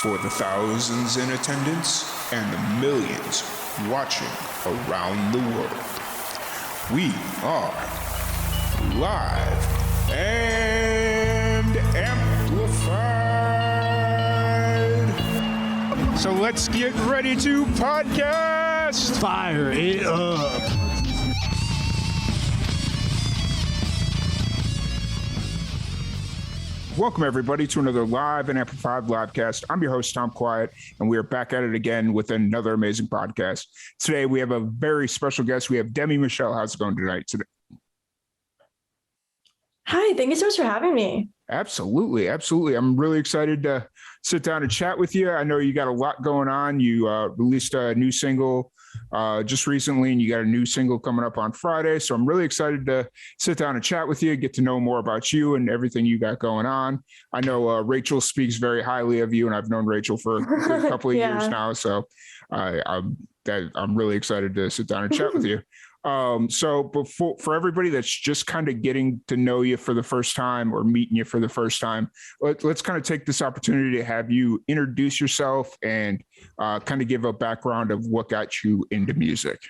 For the thousands in attendance and the millions watching around the world, we are live and amplified. So let's get ready to podcast. Fire it up. Welcome, everybody, to another live and amplified livecast. I'm your host, Tom Quiet, and we are back at it again with another amazing podcast. Today, we have a very special guest. We have Demi Michelle. How's it going tonight? Hi, thank you so much for having me. Absolutely. I'm really excited to sit down and chat with you. I know you got a lot going on. You released a new single just recently, and you got a new single coming up on Friday. So I'm really excited to sit down and chat with you, get to know more about you and everything you got going on. I know Rachel speaks very highly of you, and I've known Rachel for a couple of years now. So I'm really excited to sit down and chat with you. So for everybody that's just kind of getting to know you for the first time or meeting you for the first time, let's kind of take this opportunity to have you introduce yourself and kind of give a background of what got you into music.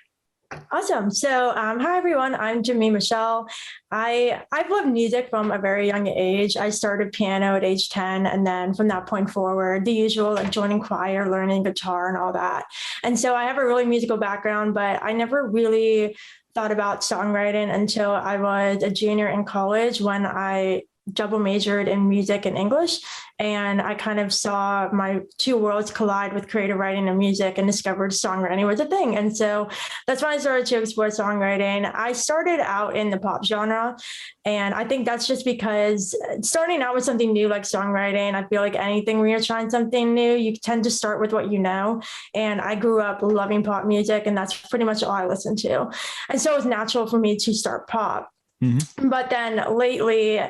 Awesome. So, hi everyone. I'm Demi Michelle. I've loved music from a very young age. I started piano at age 10, and then from that point forward, the usual like joining choir, learning guitar, and all that. And so I have a really musical background, but I never really thought about songwriting until I was a junior in college when I double majored in music and English. And I kind of saw my two worlds collide with creative writing and music and discovered songwriting was a thing. And so that's when I started to explore songwriting. I started out in the pop genre. And I think that's just because starting out with something new like songwriting, I feel like anything when you're trying something new, you tend to start with what you know. And I grew up loving pop music, and that's pretty much all I listened to. And so it was natural for me to start pop. Mm-hmm. But then lately,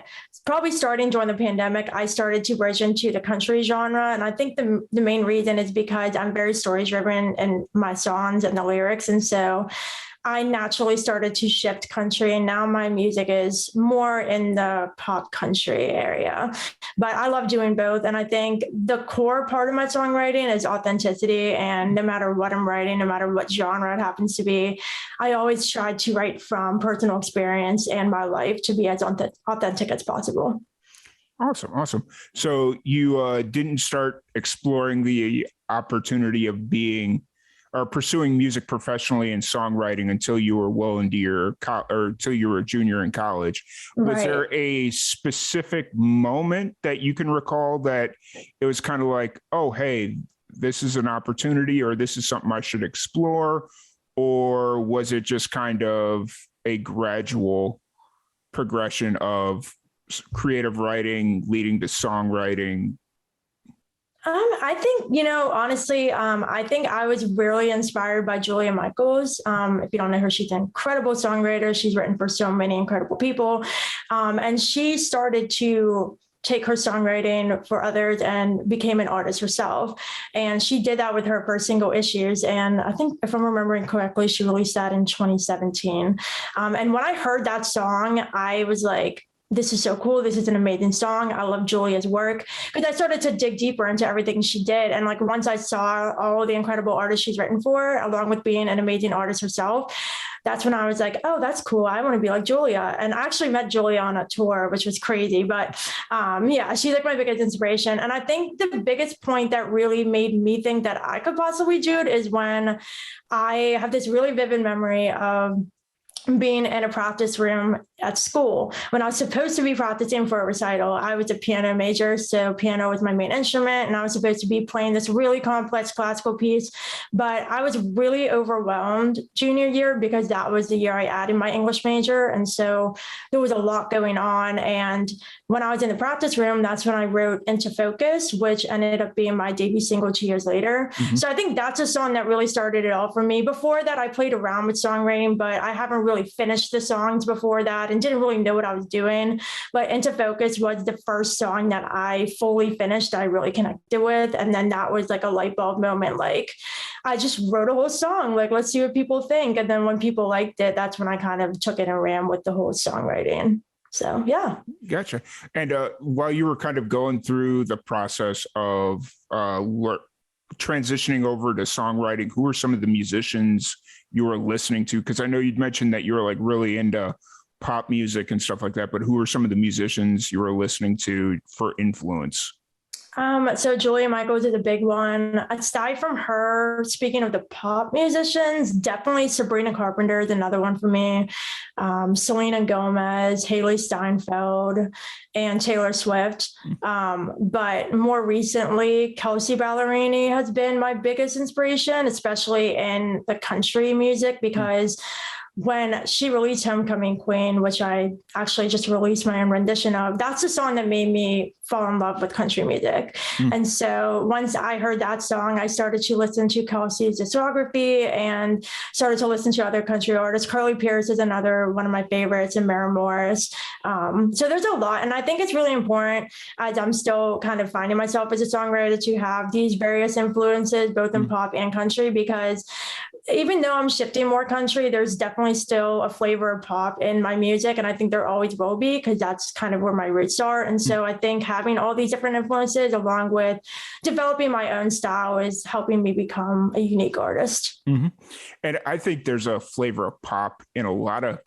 probably starting during the pandemic, I started to bridge into the country genre. And I think the main reason is because I'm very story driven in my songs and the lyrics. And so I naturally started to shift country, and now my music is more in the pop country area. But I love doing both. And I think the core part of my songwriting is authenticity. And no matter what I'm writing, no matter what genre it happens to be, I always try to write from personal experience and my life to be as authentic as possible. Awesome. So you didn't start exploring the opportunity of being or pursuing music professionally and songwriting until you were well into your or until you were a junior in college. Was there a specific moment that you can recall that it was kind of like, oh, hey, this is an opportunity, or this is something I should explore? Or was it just kind of a gradual progression of creative writing leading to songwriting? I think, honestly, I think I was really inspired by Julia Michaels. If you don't know her, she's an incredible songwriter. She's written for so many incredible people. And she started to take her songwriting for others and became an artist herself. And she did that with her first single, Issues. And I think, if I'm remembering correctly, she released that in 2017. And when I heard that song, I was like, this is so cool. This is an amazing song. I love Julia's work, because I started to dig deeper into everything she did. And like, once I saw all the incredible artists she's written for, along with being an amazing artist herself, that's when I was like, oh, that's cool. I want to be like Julia. And I actually met Julia on a tour, which was crazy. But she's like my biggest inspiration. And I think the biggest point that really made me think that I could possibly do it is when I have this really vivid memory of being in a practice room at school when I was supposed to be practicing for a recital. I was a piano major, so piano was my main instrument, and I was supposed to be playing this really complex classical piece. But I was really overwhelmed junior year because that was the year I added my English major. And so there was a lot going on. And when I was in the practice room, that's when I wrote Into Focus, which ended up being my debut single 2 years later. Mm-hmm. So I think that's a song that really started it all for me. Before that, I played around with songwriting, but I haven't really finished the songs before that and didn't really know what I was doing. But Into Focus was the first song that I fully finished, I really connected with. And then that was like a light bulb moment. Like, I just wrote a whole song, like, let's see what people think. And then when people liked it, that's when I kind of took it and ran with the whole songwriting. So, yeah. Gotcha. And while you were kind of going through the process of transitioning over to songwriting, who are some of the musicians you were listening to? Because I know you'd mentioned that you were like really into pop music and stuff like that, but who are some of the musicians you were listening to for influence? So Julia Michaels is a big one. Aside from her, speaking of the pop musicians, definitely Sabrina Carpenter is another one for me. Selena Gomez, Haley Steinfeld, and Taylor Swift. But more recently, Kelsey Ballerini has been my biggest inspiration, especially in the country music, because when she released Homecoming Queen, which I actually just released my own rendition of, that's the song that made me fall in love with country music. And so once I heard that song, I started to listen to Kelsey's discography and started to listen to other country artists. Carly Pearce is another one of my favorites, and Mara Morris. So there's a lot. And I think it's really important, as I'm still kind of finding myself as a songwriter, to have these various influences, both in pop and country, because even though I'm shifting more country, there's definitely still a flavor of pop in my music. And I think there always will be, because that's kind of where my roots are. And so I think having all these different influences, along with developing my own style, is helping me become a unique artist. Mm-hmm. And I think there's a flavor of pop in a lot of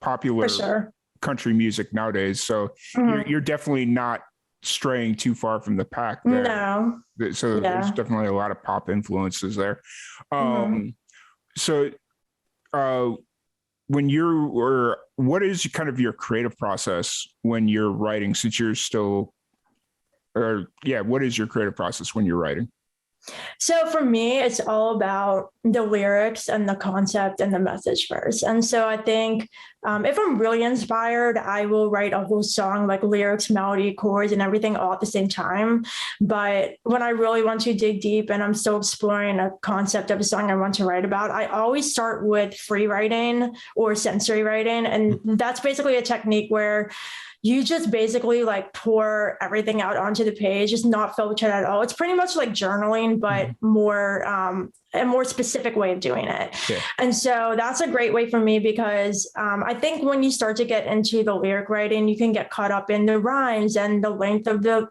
popular country music nowadays. So you're definitely not straying too far from the pack there. No. So there's definitely a lot of pop influences there. So what is kind of your creative process when you're writing, since you're still, what is your creative process when you're writing? So for me, it's all about the lyrics and the concept and the message first. And so I think if I'm really inspired, I will write a whole song, like lyrics, melody, chords, and everything all at the same time. But when I really want to dig deep and I'm still exploring a concept of a song I want to write about, I always start with free writing or sensory writing. And that's basically a technique where you just basically like pour everything out onto the page, just not filtered at all. It's pretty much like journaling, but more a more specific way of doing it. Yeah. And so that's a great way for me, because I think when you start to get into the lyric writing, you can get caught up in the rhymes and the length of the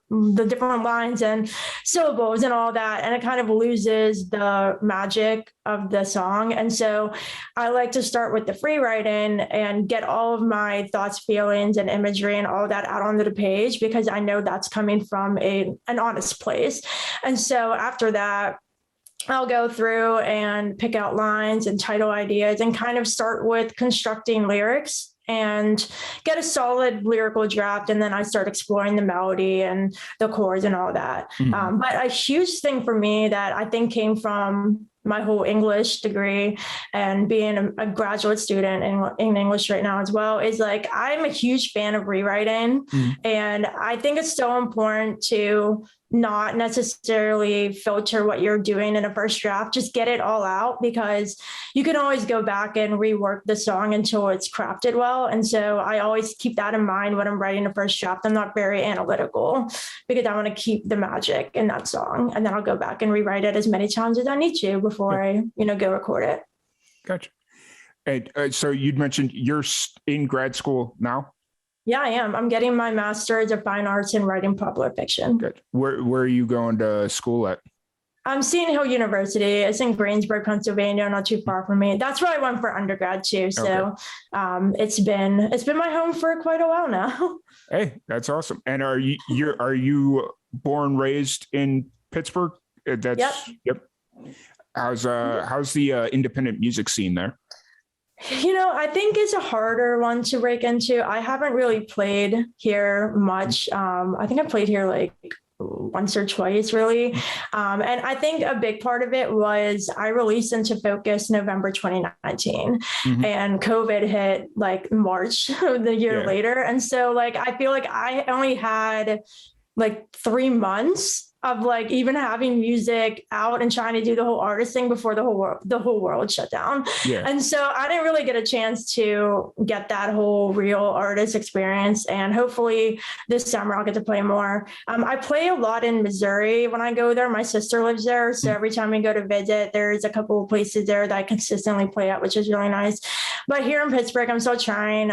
different lines and syllables and all that. And it kind of loses the magic of the song. And so I like to start with the free writing and get all of my thoughts, feelings, and imagery and all that out onto the page, because I know that's coming from an honest place. And so after that, I'll go through and pick out lines and title ideas and kind of start with constructing lyrics and get a solid lyrical draft. And then I start exploring the melody and the chords and all that. But a huge thing for me that I think came from my whole English degree and being a graduate student in English right now as well, is like, I'm a huge fan of rewriting. And I think it's so important to not necessarily filter what you're doing in a first draft, just get it all out, because you can always go back and rework the song until it's crafted well. And so I always keep that in mind when I'm writing a first draft. I'm not very analytical, because I want to keep the magic in that song. And then I'll go back and rewrite it as many times as I need to before I, go record it. Gotcha. And so you'd mentioned you're in grad school now? Yeah, I am. I'm getting my master's of fine arts in writing popular fiction. Good. Where are you going to school at? I'm Seton Hill University. It's in Greensburg, Pennsylvania, not too far from me. That's where I went for undergrad too. So it's been my home for quite a while now. Hey, that's awesome. And are you born, raised in Pittsburgh? Yep. How's the independent music scene there? I think it's a harder one to break into. I haven't really played here much. I think I played here like once or twice, really. And I think a big part of it was I released Into Focus November 2019 and COVID hit like March the year later. And so like, I feel like I only had like 3 months of like even having music out and trying to do the whole artist thing before the whole world shut down. Yeah. And so I didn't really get a chance to get that whole real artist experience. And hopefully this summer I'll get to play more. I play a lot in Missouri when I go there. My sister lives there. So every time we go to visit, there's a couple of places there that I consistently play at, which is really nice. But here in Pittsburgh, I'm still trying.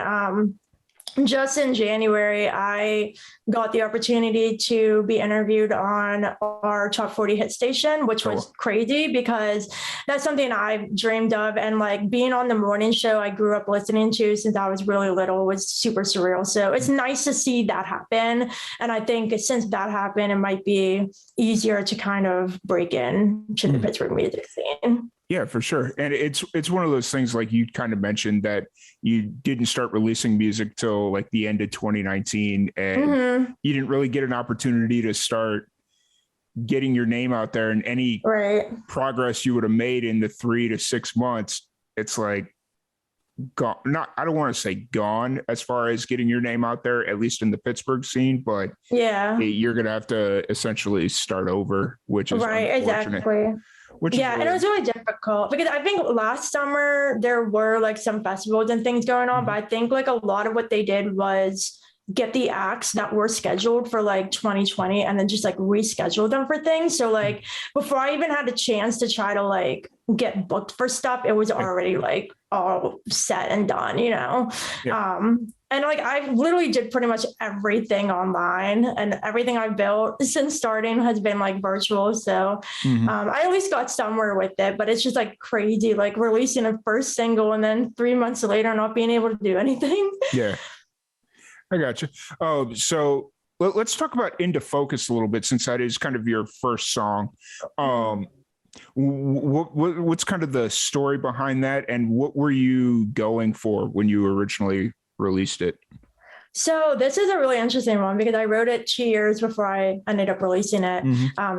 just in January, I got the opportunity to be interviewed on our top 40 hit station, which was crazy because that's something I've dreamed of. And like being on the morning show I grew up listening to since I was really little was super surreal. So it's nice to see that happen. And I think since that happened, it might be easier to kind of break in to the Pittsburgh music scene. Yeah, for sure. And it's one of those things, like you kind of mentioned, that you didn't start releasing music till like the end of 2019, and you didn't really get an opportunity to start getting your name out there, and any progress you would have made in the 3 to 6 months, it's like gone. I don't want to say gone as far as getting your name out there, at least in the Pittsburgh scene, but you're going to have to essentially start over, which is unfortunate. Exactly. And it was really difficult because I think last summer there were like some festivals and things going on, but I think like a lot of what they did was get the acts that were scheduled for like 2020 and then just like reschedule them for things. So like before I even had a chance to try to like get booked for stuff, it was already like all set and done, you know? And like I literally did pretty much everything online, and everything I've built since starting has been like virtual. So I at least got somewhere with it, but it's just like crazy, like releasing a first single and then 3 months later not being able to do anything. Yeah, I got you. Oh, so let's talk about Into Focus a little bit, since that is kind of your first song. What's kind of the story behind that, and what were you going for when you originally released it? So this is a really interesting one because I wrote it 2 years before I ended up releasing it.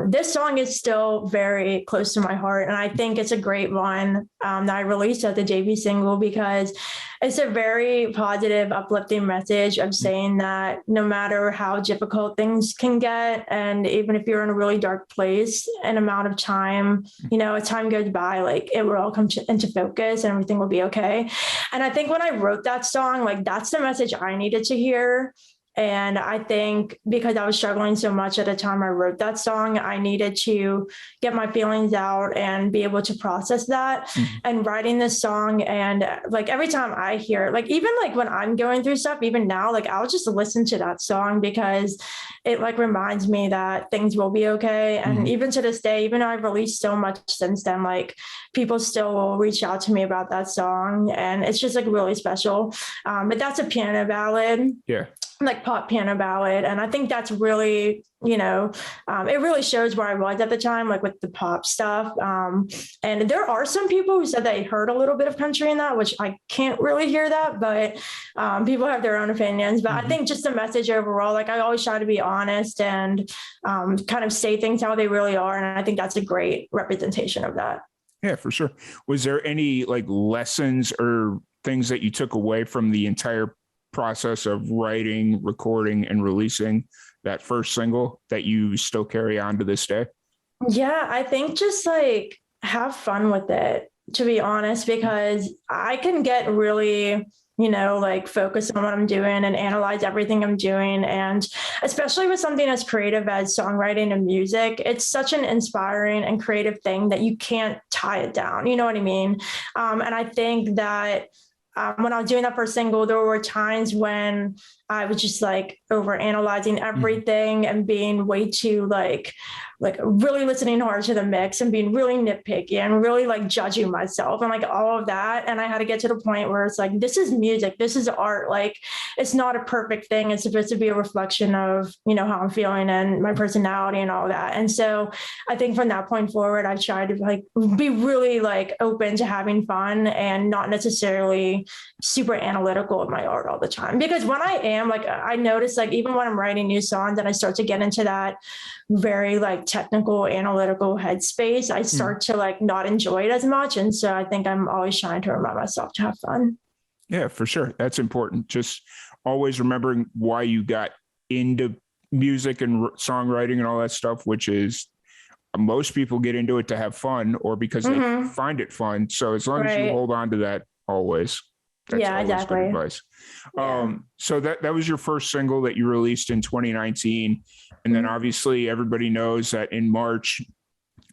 This song is still very close to my heart, and I think it's a great one that I released as the debut single because it's a very positive, uplifting message of saying that no matter how difficult things can get, and even if you're in a really dark place, an amount of time, you know, as time goes by, like it will all come into focus and everything will be okay. And I think when I wrote that song, like that's the message I needed to hear. And I think because I was struggling so much at the time I wrote that song, I needed to get my feelings out and be able to process that. And writing this song, and like every time I hear it, like even like when I'm going through stuff, even now, like I'll just listen to that song because it like reminds me that things will be okay. And even to this day, even though I've released so much since then, like people still will reach out to me about that song, and it's just like really special. But that's a piano ballad. Like pop piano ballad. And I think that's really, you know, it really shows where I was at the time, like with the pop stuff. And there are some people who said they heard a little bit of country in that, which I can't really hear that, but people have their own opinions. But I think just the message overall, like I always try to be honest and kind of say things how they really are. And I think that's a great representation of that. Yeah, for sure. Was there any like lessons or things that you took away from the entire process of writing, recording, and releasing that first single that you still carry on to this day? Yeah, I think just like have fun with it, to be honest, because I can get really, you know, like focus on what I'm doing and analyze everything I'm doing. And especially with something as creative as songwriting and music, it's such an inspiring and creative thing that you can't tie it down. You know what I mean? And I think that when I was doing that first single, there were times when I was just like over analyzing everything and being way too like really listening hard to the mix and being really nitpicky and really like judging myself and like all of that. And I had to get to the point where it's like, this is music, this is art. Like it's not a perfect thing. It's supposed to be a reflection of, you know, how I'm feeling and my personality and all that. And so I think from that point forward, I tried to like be really like open to having fun and not necessarily super analytical of my art all the time. Because when I am like, I notice like even when I'm writing new songs and I start to get into that very like technical analytical headspace, I start to like not enjoy it as much. And so I think I'm always trying to remind myself to have fun. Yeah, for sure. That's important. Just always remembering why you got into music and songwriting and all that stuff, which is most people get into it to have fun or because they find it fun. So as long as you hold on to that always. That's always exactly. Good advice. So that was your first single that you released in 2019. And then obviously everybody knows that in March,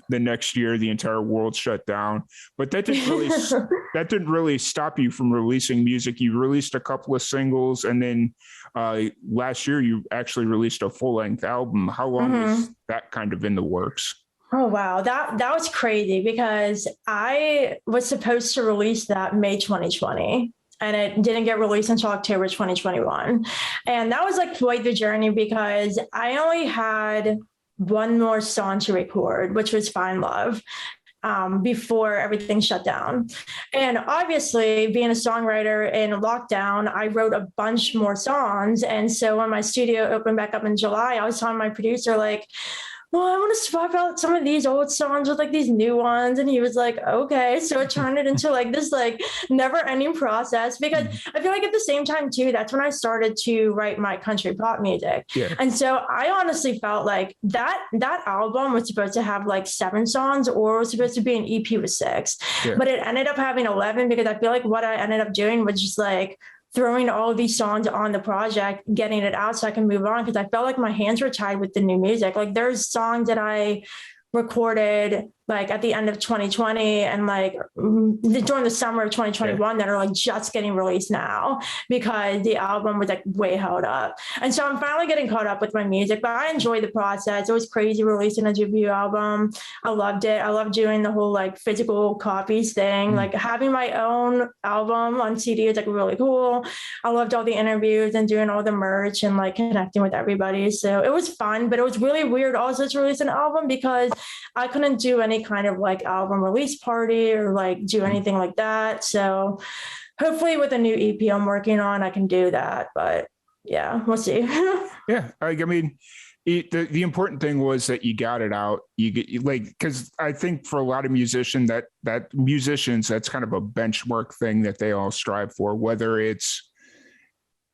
the next year the entire world shut down. But that didn't really stop you from releasing music. You released a couple of singles, and then last year you actually released a full-length album. How long was that kind of in the works? Oh, wow. That was crazy because I was supposed to release that May 2020. And it didn't get released until October 2021. And that was like quite the journey because I only had one more song to record, which was Find Love, before everything shut down. And obviously, being a songwriter in lockdown, I wrote a bunch more songs. And so when my studio opened back up in July, I was telling my producer, like, well, I want to swap out some of these old songs with like these new ones. And he was like, okay. So it turned it into like this like never ending process because I feel like at the same time too, that's when I started to write my country pop music. Yeah. And so I honestly felt like that album was supposed to have like 7 songs or it was supposed to be an EP with 6, but it ended up having 11 because I feel like what I ended up doing was just like throwing all of these songs on the project, getting it out so I can move on because I felt like my hands were tied with the new music. Like there's songs that I recorded like at the end of 2020 and like during the summer of 2021 that are like just getting released now because the album was like way held up. And so I'm finally getting caught up with my music, but I enjoy the process. It was crazy releasing a debut album. I loved it. I loved doing the whole like physical copies thing, like having my own album on CD is like really cool. I loved all the interviews and doing all the merch and like connecting with everybody. So it was fun, but it was really weird also to release an album because I couldn't do any kind of like album release party or like do anything like that. So hopefully with a new EP I'm working on, I can do that. But yeah, we'll see. Yeah. I mean, the important thing was that you got it out. You get like, because I think for a lot of musicians, that's kind of a benchmark thing that they all strive for, whether it's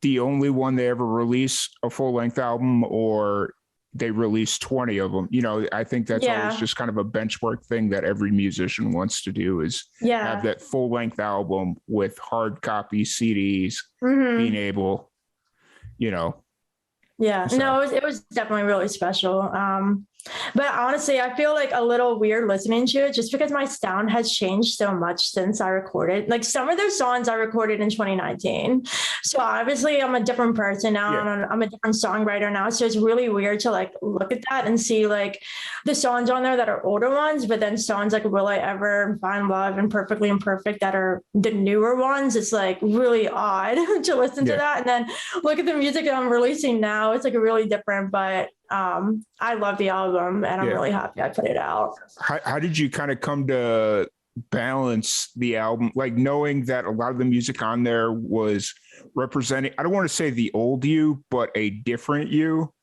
the only one they ever release a full length album or they release 20 of them. You know, I think that's always just kind of a benchmark thing that every musician wants to do is have that full length album with hard copy CDs, being able, you know. Yeah, so. No, it was definitely really special. But honestly, I feel like a little weird listening to it just because my sound has changed so much since I recorded. Like some of those songs I recorded in 2019. So obviously I'm a different person now. Yeah. I'm a different songwriter now. So it's really weird to like look at that and see like the songs on there that are older ones, but then songs like Will I Ever, Find Love, and Perfectly Imperfect that are the newer ones. It's like really odd to listen to that. And then look at the music that I'm releasing now. It's like really different, but I love the album and I'm really happy I put it out. How did you kind of come to balance the album, like knowing that a lot of the music on there was representing, I don't want to say the old you, but a different you,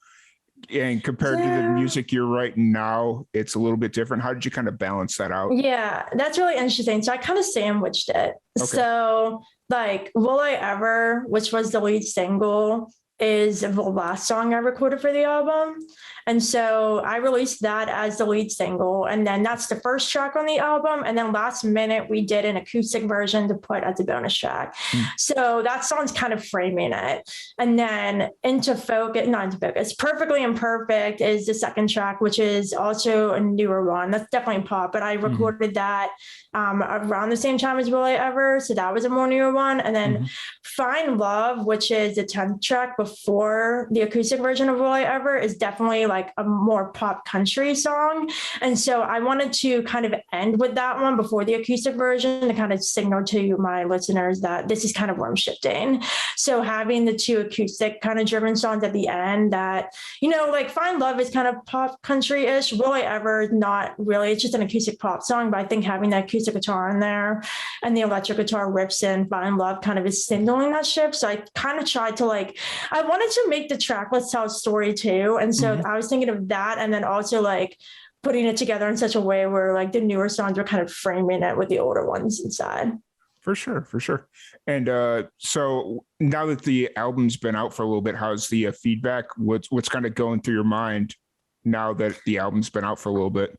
and compared to the music you're writing now, it's a little bit different. How did you kind of balance that out? Yeah, that's really interesting. So I kind of sandwiched it. Okay. So like Will I Ever, which was the lead single, is the last song I recorded for the album. And so I released that as the lead single. And then that's the first track on the album. And then last minute, we did an acoustic version to put as a bonus track. So that song's kind of framing it. And then not Into Focus, Perfectly Imperfect is the second track, which is also a newer one. That's definitely pop, but I recorded that around the same time as Will I Ever. So that was a more newer one. And then Find Love, which is the 10th track before the acoustic version of Will I Ever, is definitely like a more pop country song. And so I wanted to kind of end with that one before the acoustic version to kind of signal to my listeners that this is kind of where I'm shifting. So having the 2 acoustic kind of driven songs at the end that, you know, like Find Love is kind of pop country-ish. Will I Ever, not really. It's just an acoustic pop song, but I think having the acoustic guitar in there and the electric guitar riffs in Find Love kind of is signaling that shift. So I kind of tried to like, I wanted to make the track Let's Tell a Story too. And so I was thinking of that and then also like putting it together in such a way where like the newer songs were kind of framing it with the older ones inside. For sure. And so now that the album's been out for a little bit, how's the feedback? What's kind of going through your mind now that the album's been out for a little bit?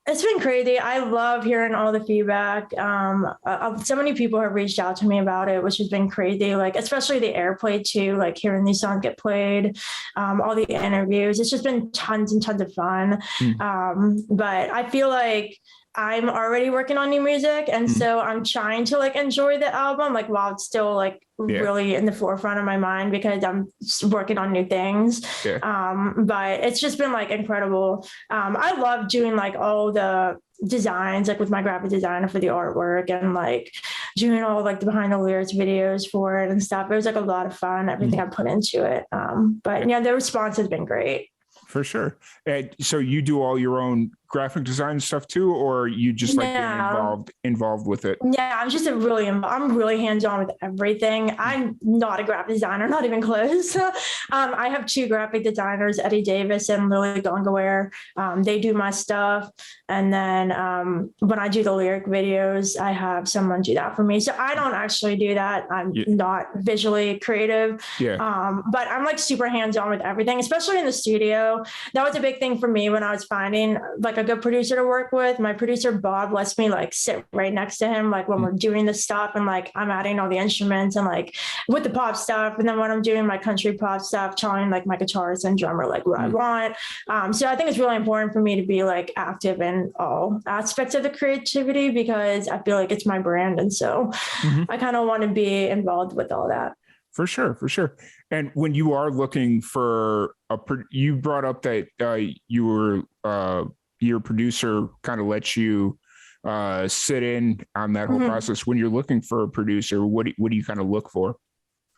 It's been crazy. I love hearing all the feedback. So many people have reached out to me about it, which has been crazy. Like, especially the airplay too, like hearing these songs get played, all the interviews. It's just been tons and tons of fun. But I feel like I'm already working on new music. And so I'm trying to like enjoy the album, like while it's still like really in the forefront of my mind because I'm working on new things. But it's just been like incredible. I love doing like all the designs, like with my graphic designer for the artwork and like doing all like the behind the lyrics videos for it and stuff. It was like a lot of fun, everything I put into it. But yeah, the response has been great. For sure. So you do all your own graphic design stuff too, or you just like being involved with it? Yeah, I'm really hands-on with everything. I'm not a graphic designer, not even close. I have two graphic designers, Eddie Davis and Lily Gongaware. They do my stuff. And then when I do the lyric videos, I have someone do that for me. So I don't actually do that. I'm not visually creative. But I'm like super hands-on with everything, especially in the studio. That was a big thing for me when I was finding like a good producer to work with. My producer, Bob, lets me like sit right next to him, like when we're doing this stuff and like I'm adding all the instruments and like with the pop stuff. And then when I'm doing my country pop stuff, telling like my guitarist and drummer, like what I want. So I think it's really important for me to be like active in all aspects of the creativity because I feel like it's my brand. And so I kind of want to be involved with all that. For sure. For sure. And when you are looking for you brought up that your producer kind of lets you sit in on that whole process. When you're looking for a producer, what do you kind of look for?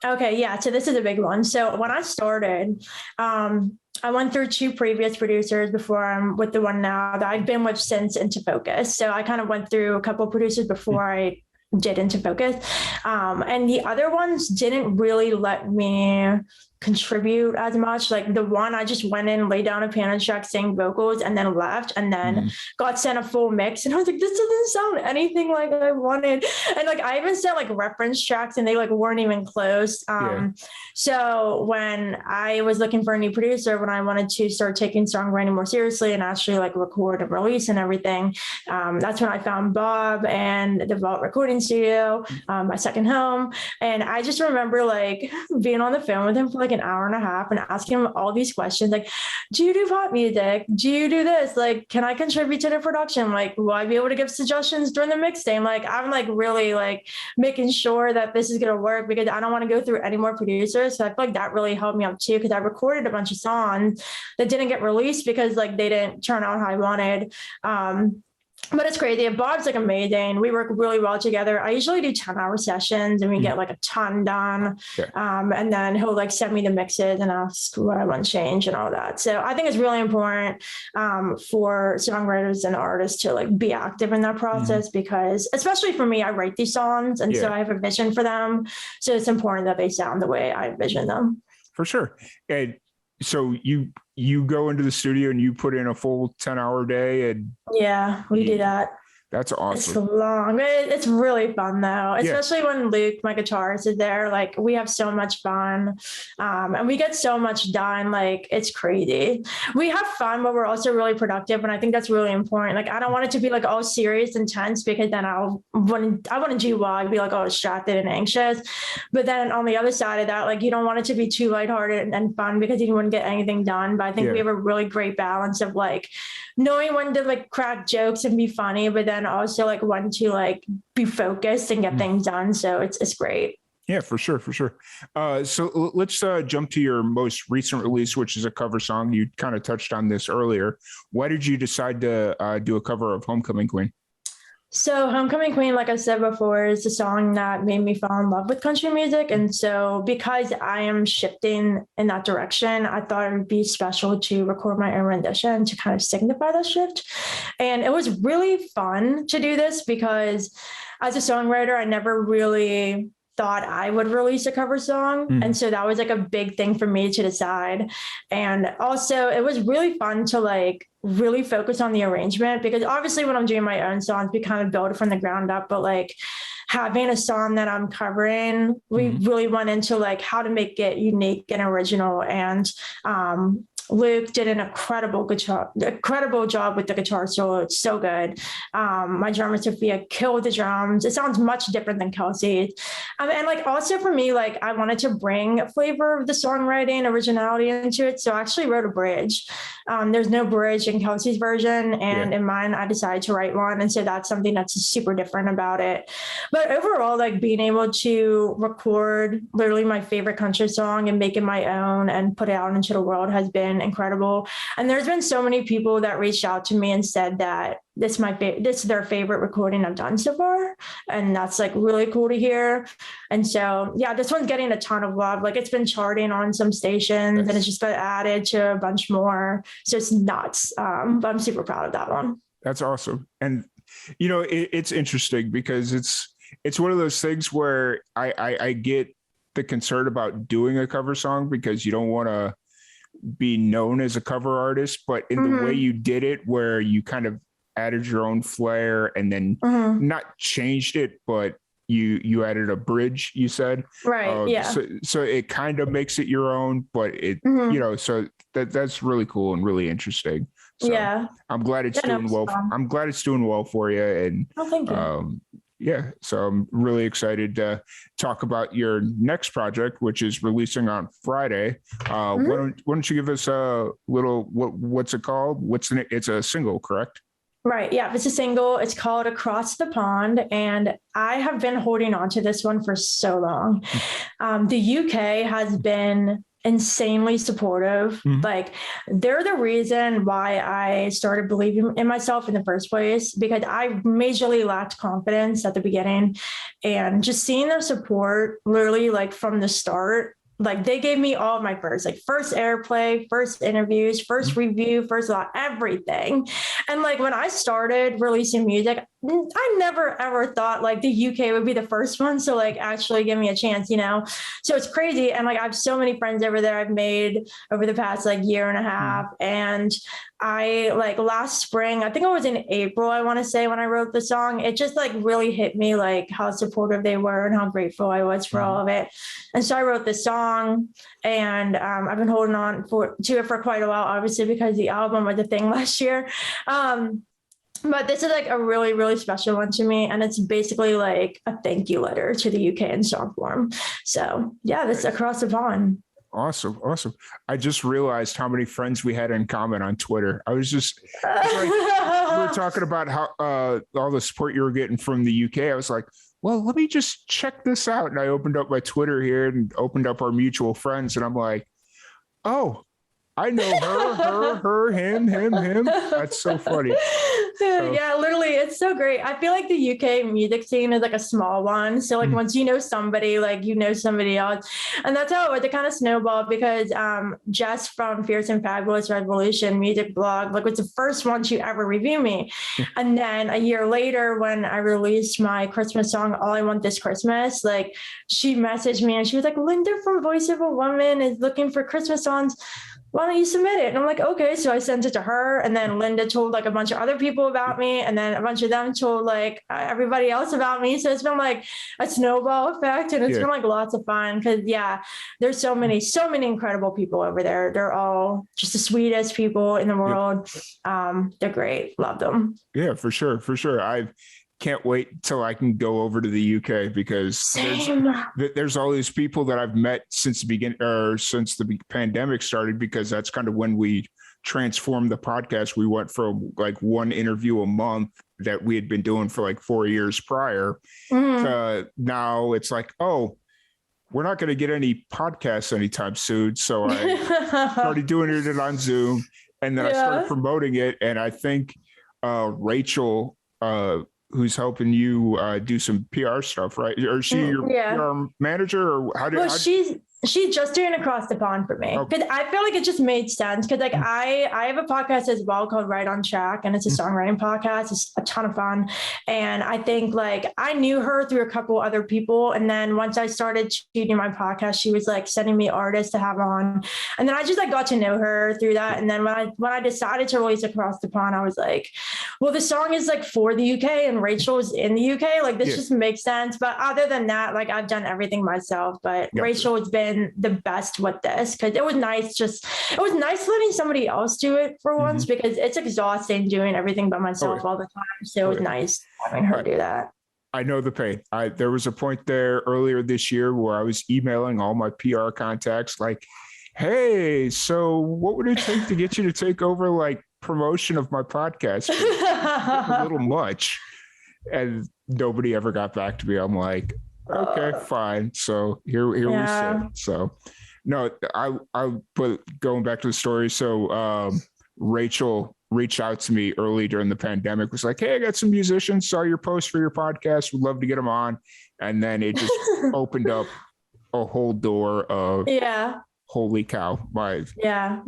Okay. Yeah. So this is a big one. So when I started, I went through two previous producers before I'm with the one now that I've been with since Into Focus. So I kind of went through a couple of producers before I did Into Focus. And the other ones didn't really let me contribute as much. Like the one, I just went in, laid down a piano track, sang vocals, and then left, and then got sent a full mix. And I was like, this doesn't sound anything like I wanted. And like I even sent like reference tracks, and they like weren't even close. So when I was looking for a new producer, when I wanted to start taking songwriting more seriously and actually like record and release and everything, that's when I found Bob and the Vault Recording Studio, my second home. And I just remember like being on the phone with him for like an hour and a half and asking him all these questions like, do you do pop music? Do you do this? Like, can I contribute to the production? Like, will I be able to give suggestions during the mixtape? Like, I'm like really like making sure that this is going to work because I don't want to go through any more producers. So I feel like that really helped me out too, because I recorded a bunch of songs that didn't get released because like they didn't turn out how I wanted. But it's crazy. Bob's like amazing. We work really well together. I usually do 10-hour sessions and we get like a ton done. And then he'll like send me the mixes and ask what I want to change and all that. So I think it's really important for songwriters and artists to like be active in that process because especially for me, I write these songs and so I have a vision for them. So it's important that they sound the way I envision them. For sure. And so you go into the studio and you put in a full 10-hour day and we do that. That's awesome. It's long. It's really fun though, especially when Luke, my guitarist, is there. Like we have so much fun, and we get so much done. Like it's crazy. We have fun, but we're also really productive, and I think that's really important. Like I don't want it to be like all serious and tense because then I want to do well. I'd be like all distracted and anxious. But then on the other side of that, like you don't want it to be too lighthearted and fun because you wouldn't get anything done. But I think we have a really great balance of like knowing when to like crack jokes and be funny, but then also like when to like be focused and get things done. So it's great. Yeah, for sure. For sure. So let's jump to your most recent release, which is a cover song. You kind of touched on this earlier. Why did you decide to do a cover of Homecoming Queen? So Homecoming Queen, like I said before, is a song that made me fall in love with country music. And so because I am shifting in that direction, I thought it would be special to record my own rendition to kind of signify that shift. And it was really fun to do this because as a songwriter, I never really thought I would release a cover song. And so that was like a big thing for me to decide. And also it was really fun to like really focus on the arrangement because obviously when I'm doing my own songs, we kind of build it from the ground up, but like having a song that I'm covering, we really went into like how to make it unique and original. And Luke did an incredible job with the guitar solo. It's so good. My drummer Sophia killed the drums. It sounds much different than Kelsey's. And like also for me, like I wanted to bring a flavor of the songwriting originality into it. So I actually wrote a bridge. There's no bridge in Kelsey's version, and in mine, I decided to write one. And so that's something that's super different about it. But overall, like being able to record literally my favorite country song and make it my own and put it out into the world has been incredible. And there's been so many people that reached out to me and said that this is their favorite recording I've done so far. And that's like really cool to hear. And so, yeah, this one's getting a ton of love. Like it's been charting on some stations and it's just been added to a bunch more. So it's nuts. But I'm super proud of that one. That's awesome. And, you know, it's interesting because it's one of those things where I get the concern about doing a cover song because you don't want to be known as a cover artist, but in the way you did it, where you kind of added your own flair and then not changed it, but you added a bridge, you said, right? Yeah. So it kind of makes it your own, but it, you know, so that's really cool and really interesting. So yeah, I'm glad it's doing well. I'm glad it's doing well for you. And thank you. Yeah, so I'm really excited to talk about your next project, which is releasing on Friday. Why don't you give us a little, what's it called? It's a single, correct? Right. Yeah, it's a single. It's called Across the Pond. And I have been holding on to this one for so long. The UK has been insanely supportive. Like they're the reason why I started believing in myself in the first place, because I majorly lacked confidence at the beginning, and just seeing their support literally like from the start. Like they gave me all of my first airplay, first interviews, first review, first lot, everything. And like when I started releasing music, I never ever thought like the UK would be the first one. So like actually give me a chance, you know? So it's crazy. And like I have so many friends over there I've made over the past like year and a half. And I like last spring, I think it was in April, I want to say, when I wrote the song, it just like really hit me like how supportive they were and how grateful I was for all of it. And so I wrote this song, and I've been holding on to it for quite a while, obviously, because the album was a thing last year. But this is like a really, really special one to me. And it's basically like a thank you letter to the UK in song form. So yeah, this is Across the Pond. Awesome. I just realized how many friends we had in common on Twitter. I was just like, we were talking about how all the support you were getting from the UK. I was like, well, let me just check this out. And I opened up my Twitter here and opened up our mutual friends. And I'm like, oh, I know her, him. That's so funny. Yeah, literally, it's so great. I feel like the UK music scene is like a small one. So like once you know somebody, like you know somebody else. And that's how it kind of snowballed, because Jess from Fierce and Fabulous Revolution music blog, like was the first one to ever review me. And then a year later, when I released my Christmas song, All I Want This Christmas, like she messaged me and she was like, Linda from Voice of a Woman is looking for Christmas songs. Why don't you submit it? And I'm like, okay. So I sent it to her, and then Linda told like a bunch of other people about me, and then a bunch of them told like everybody else about me. So it's been like a snowball effect, and it's been like lots of fun, because there's so many incredible people over there. They're all just the sweetest people in the world. They're great. Love them. Yeah, for sure. I can't wait till I can go over to the UK, because there's all these people that I've met since the pandemic started, because that's kind of when we transformed the podcast. We went from like one interview a month that we had been doing for like 4 years prior. Now it's like, oh, we're not going to get any podcasts anytime soon. So I started doing it on Zoom, and then I started promoting it. And I think Rachel, who's helping you do some PR stuff, right? Or is she your PR manager, or how did? She's just doing Across the Pond for me, because I feel like it just made sense. Because like I have a podcast as well called Right on Track, and it's a songwriting podcast. It's a ton of fun, and I think like I knew her through a couple other people, and then once I started shooting my podcast, she was like sending me artists to have on, and then I just like got to know her through that. And then when I decided to release Across the Pond, I was like, Well, the song is like for the UK and Rachel is in the UK. Like this just makes sense. But other than that, like I've done everything myself. But Rachel has been the best with this because it was nice. It was nice letting somebody else do it for once because it's exhausting doing everything by myself all the time. So it was nice having her do that. I know the pain. There was a point there earlier this year where I was emailing all my PR contacts like, hey, so what would it take to get you to take over like promotion of my podcast? A little much. And nobody ever got back to me. I'm like, okay, fine. So here we sit. So no, I put going back to the story. So Rachel reached out to me early during the pandemic, was like, hey, I got some musicians, saw your post for your podcast, would love to get them on. And then it just opened up a whole door of holy cow.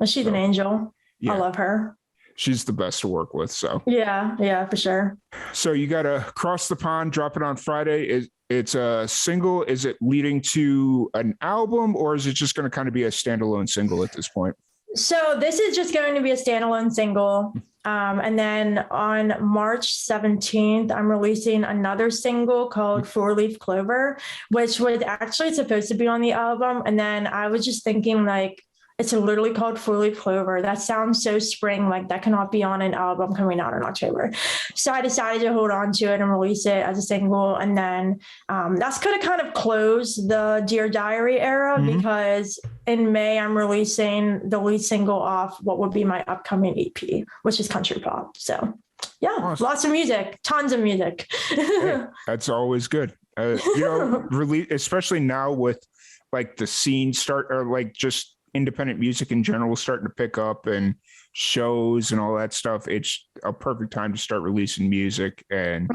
She's an angel. I love her. She's the best to work with. So yeah, for sure. So you got to Cross the Pond, drop it on Friday. It's a single. Is it leading to an album, or is it just going to kind of be a standalone single at this point? So this is just going to be a standalone single. And then on March 17th, I'm releasing another single called 4-Leaf Clover, which was actually supposed to be on the album. And then I was just thinking like, it's literally called 4-Leaf Clover. That sounds so spring, like that cannot be on an album coming out in October. So I decided to hold on to it and release it as a single. And then that's going to kind of close the Dear Diary era because in May, I'm releasing the lead single off what would be my upcoming EP, which is country pop. So lots of music, tons of music. Hey, that's always good. Especially now with like the scene start or like just independent music in general starting to pick up and shows and all that stuff. It's a perfect time to start releasing music and,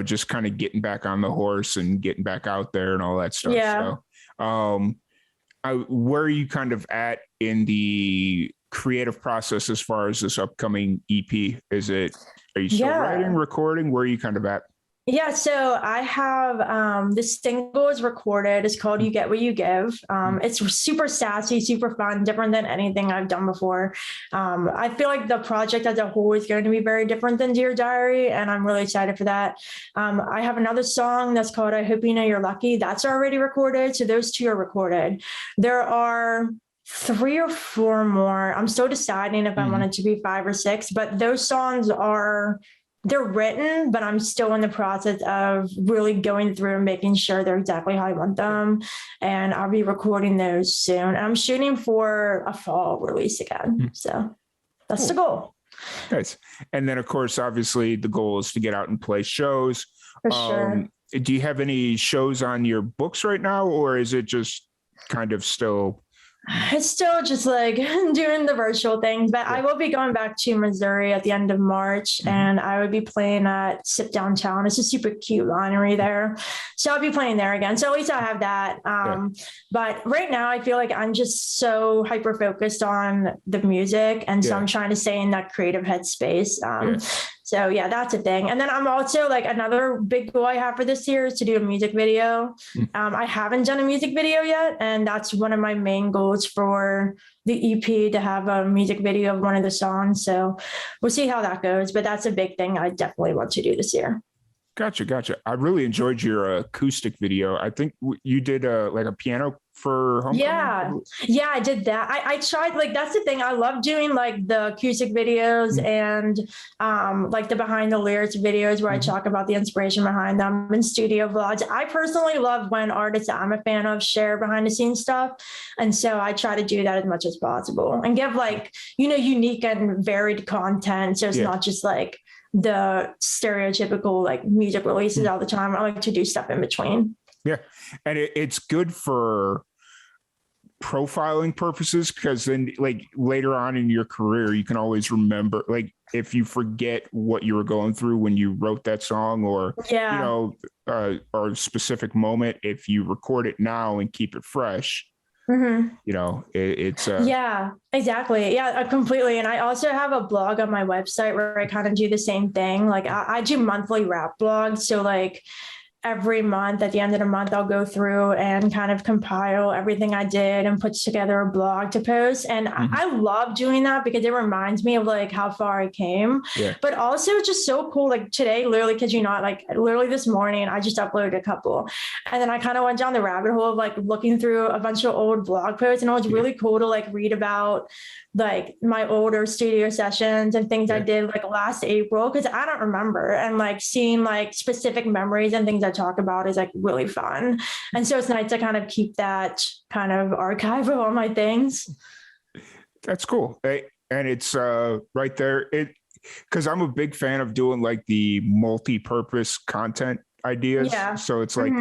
just kind of getting back on the horse and getting back out there and all that stuff. Yeah. So, where are you kind of at in the creative process as far as this upcoming EP? Are you still writing, recording? Where are you kind of at? Yeah, so I have this single is recorded. It's called You Get What You Give. It's super sassy, super fun, different than anything I've done before. I feel like the project as a whole is going to be very different than Dear Diary, and I'm really excited for that. I have another song that's called I Hope You Know You're Lucky. That's already recorded. So those two are recorded. There are 3 or 4 more. I'm still deciding if I want it to be 5 or 6, but those songs they're written, but I'm still in the process of really going through and making sure they're exactly how I want them. And I'll be recording those soon. And I'm shooting for a fall release again. So that's the goal. Nice. And then, of course, obviously the goal is to get out and play shows. For sure. Do you have any shows on your books right now, or is it just kind of still... It's still just like doing the virtual things, but I will be going back to Missouri at the end of March and I would be playing at Sit Downtown. It's a super cute winery there. So I'll be playing there again. So at least I have that. But right now I feel like I'm just so hyper focused on the music. And so I'm trying to stay in that creative headspace. So yeah, that's a thing. And then I'm also like another big goal I have for this year is to do a music video. I haven't done a music video yet. And that's one of my main goals for the EP, to have a music video of one of the songs. So we'll see how that goes. But that's a big thing I definitely want to do this year. Gotcha. I really enjoyed your acoustic video. I think you did like a piano for Homecoming. Yeah, I did that. I tried, like, that's the thing. I love doing like the acoustic videos and like the behind the lyrics videos where I talk about the inspiration behind them and studio vlogs. I personally love when artists that I'm a fan of share behind the scenes stuff. And so I try to do that as much as possible and give like, unique and varied content. So it's not just like the stereotypical like music releases all the time. I like to do stuff in between. Yeah. And it's good for profiling purposes, because then like later on in your career, you can always remember, like if you forget what you were going through when you wrote that song or, or a specific moment, if you record it now and keep it fresh, it's yeah, exactly. Yeah, completely. And I also have a blog on my website where I kind of do the same thing. Like I do monthly rap blogs. So like every month, at the end of the month, I'll go through and kind of compile everything I did and put together a blog to post. And I love doing that because it reminds me of like how far I came. Yeah. But also it's just so cool. Like today, literally, kid you not, like literally this morning, I just uploaded a couple. And then I kind of went down the rabbit hole of like looking through a bunch of old blog posts. And it was really cool to like read about like my older studio sessions and things I did like last April, because I don't remember, and like seeing like specific memories and things I talk about is like really fun. And so it's nice to kind of keep that kind of archive of all my things. That's cool. And it's right there. Because I'm a big fan of doing like the multi-purpose content ideas. Yeah. So it's like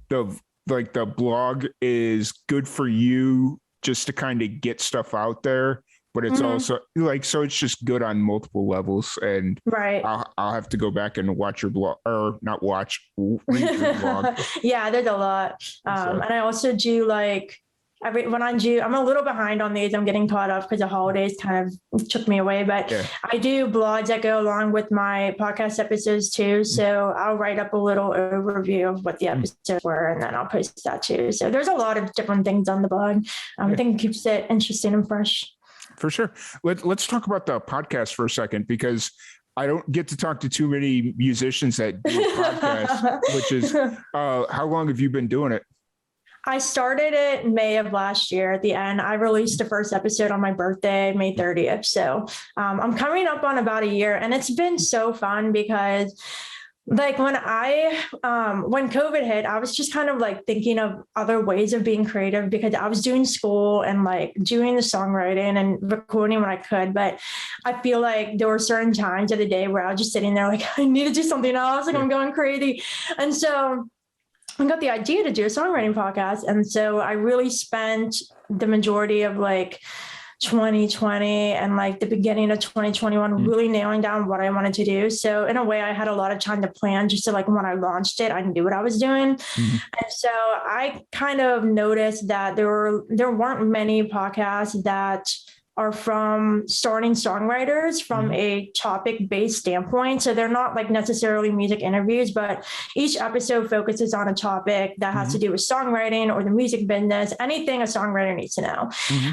the blog is good for you just to kind of get stuff out there, but it's also like, so it's just good on multiple levels. And I'll have to go back and watch your blog, or not watch, read your blog. Yeah, there's a lot. And I also do like when I do, I'm a little behind on these. I'm getting caught up because the holidays kind of took me away, but I do blogs that go along with my podcast episodes too. So I'll write up a little overview of what the episodes were, and then I'll post that too. So there's a lot of different things on the blog. I think it keeps it interesting and fresh. For sure. Let's talk about the podcast for a second, because I don't get to talk to too many musicians that do a podcast, which is how long have you been doing it? I started it May of last year. At the end, I released the first episode on my birthday, May 30th. So I'm coming up on about a year, and it's been so fun because like when COVID hit, I was just kind of like thinking of other ways of being creative, because I was doing school and like doing the songwriting and recording when I could. But I feel like there were certain times of the day where I was just sitting there like, I need to do something else. Like I'm going crazy. And so I got the idea to do a songwriting podcast. And so I really spent the majority of like 2020 and like the beginning of 2021 really nailing down what I wanted to do. So in a way, I had a lot of time to plan, just so like when I launched it, I knew what I was doing. And so I kind of noticed that there weren't many podcasts that are from starting songwriters from a topic-based standpoint. So they're not like necessarily music interviews, but each episode focuses on a topic that has to do with songwriting or the music business, anything a songwriter needs to know.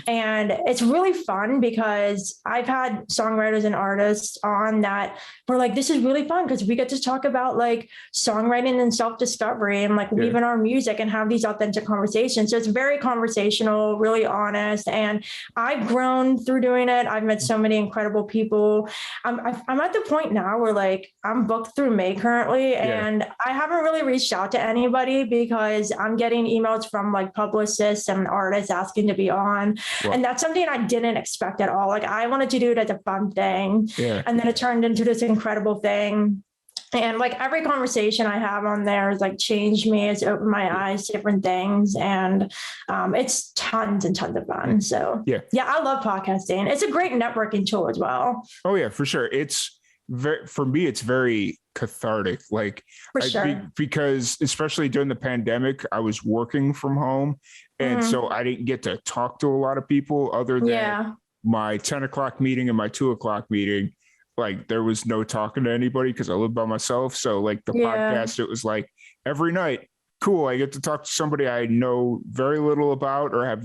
And it's really fun because I've had songwriters and artists on that were like, this is really fun because we get to talk about like songwriting and self-discovery and like weaving our music and have these authentic conversations. So it's very conversational, really honest. And I've grown through doing it. I've met so many incredible people. I'm at the point now where like I'm booked through May currently, and I haven't really reached out to anybody because I'm getting emails from like publicists and artists asking to be on. And that's something I didn't expect at all. Like I wanted to do it as a fun thing. And then it turned into this incredible thing. And like every conversation I have on there has like changed me. It's opened my eyes to different things, and it's tons and tons of fun. So I love podcasting. It's a great networking tool as well. Oh yeah, for sure. For me, it's very cathartic. Like because especially during the pandemic, I was working from home, and so I didn't get to talk to a lot of people other than my 10 o'clock meeting and my 2 o'clock meeting. Like there was no talking to anybody because I lived by myself. So like the podcast, it was like every night, cool, I get to talk to somebody I know very little about or have,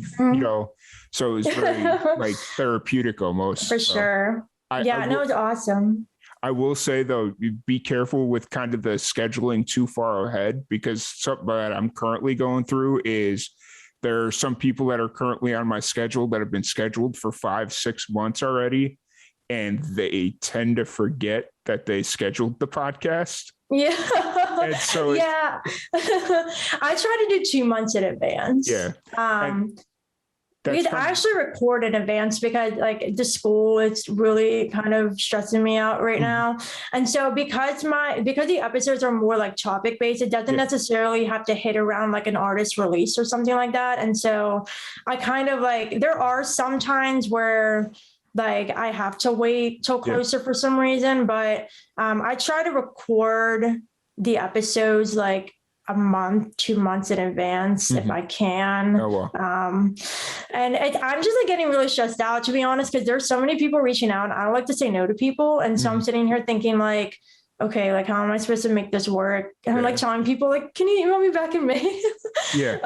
so it was very like therapeutic almost. For sure. It was awesome. I will say though, be careful with kind of the scheduling too far ahead, because something that I'm currently going through is there are some people that are currently on my schedule that have been scheduled for 5-6 months already. And they tend to forget that they scheduled the podcast. And so I try to do 2 months in advance. Because I actually record in advance because like the school, it's really kind of stressing me out right now. And so because the episodes are more like topic based, it doesn't necessarily have to hit around like an artist release or something like that. And so I kind of like, there are some times where like I have to wait till closer for some reason, but I try to record the episodes like a month, 2 months in advance if I can. I'm just like getting really stressed out, to be honest, because there's so many people reaching out and I don't like to say no to people. And so I'm sitting here thinking like, okay, like how am I supposed to make this work? And I'm Yeah. like telling people like, can you email me back in May? Yeah.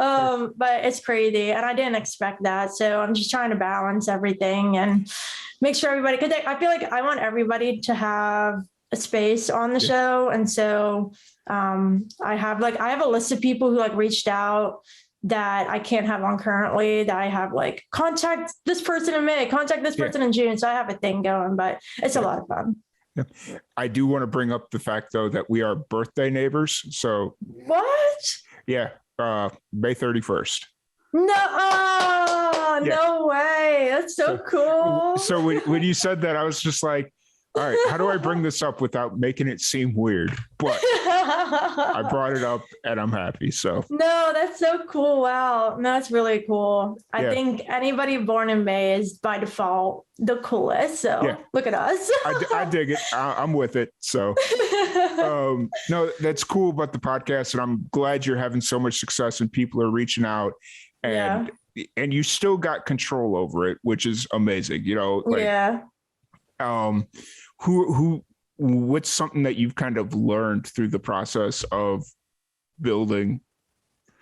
But it's crazy. And I didn't expect that. So I'm just trying to balance everything and make sure everybody, because I feel like I want everybody to have a space on the Yeah. show. And so I have a list of people who like reached out that I can't have on currently, that I have like contact this person in May, contact this person in June. So I have a thing going, but it's a lot of fun. Yeah. I do want to bring up the fact though that we are birthday neighbors. So What? yeah, May 31st. No, no way. That's so cool. So when you said that, I was just like, all right, how do I bring this up without making it seem weird? But I brought it up and I'm happy. So no, that's so cool. Wow. No, that's really cool. I think anybody born in May is by default the coolest. So look at us. I dig it. I'm with it. So no, that's cool about the podcast. And I'm glad you're having so much success and people are reaching out and you still got control over it, which is amazing. You know, like, what's something that you've kind of learned through the process of building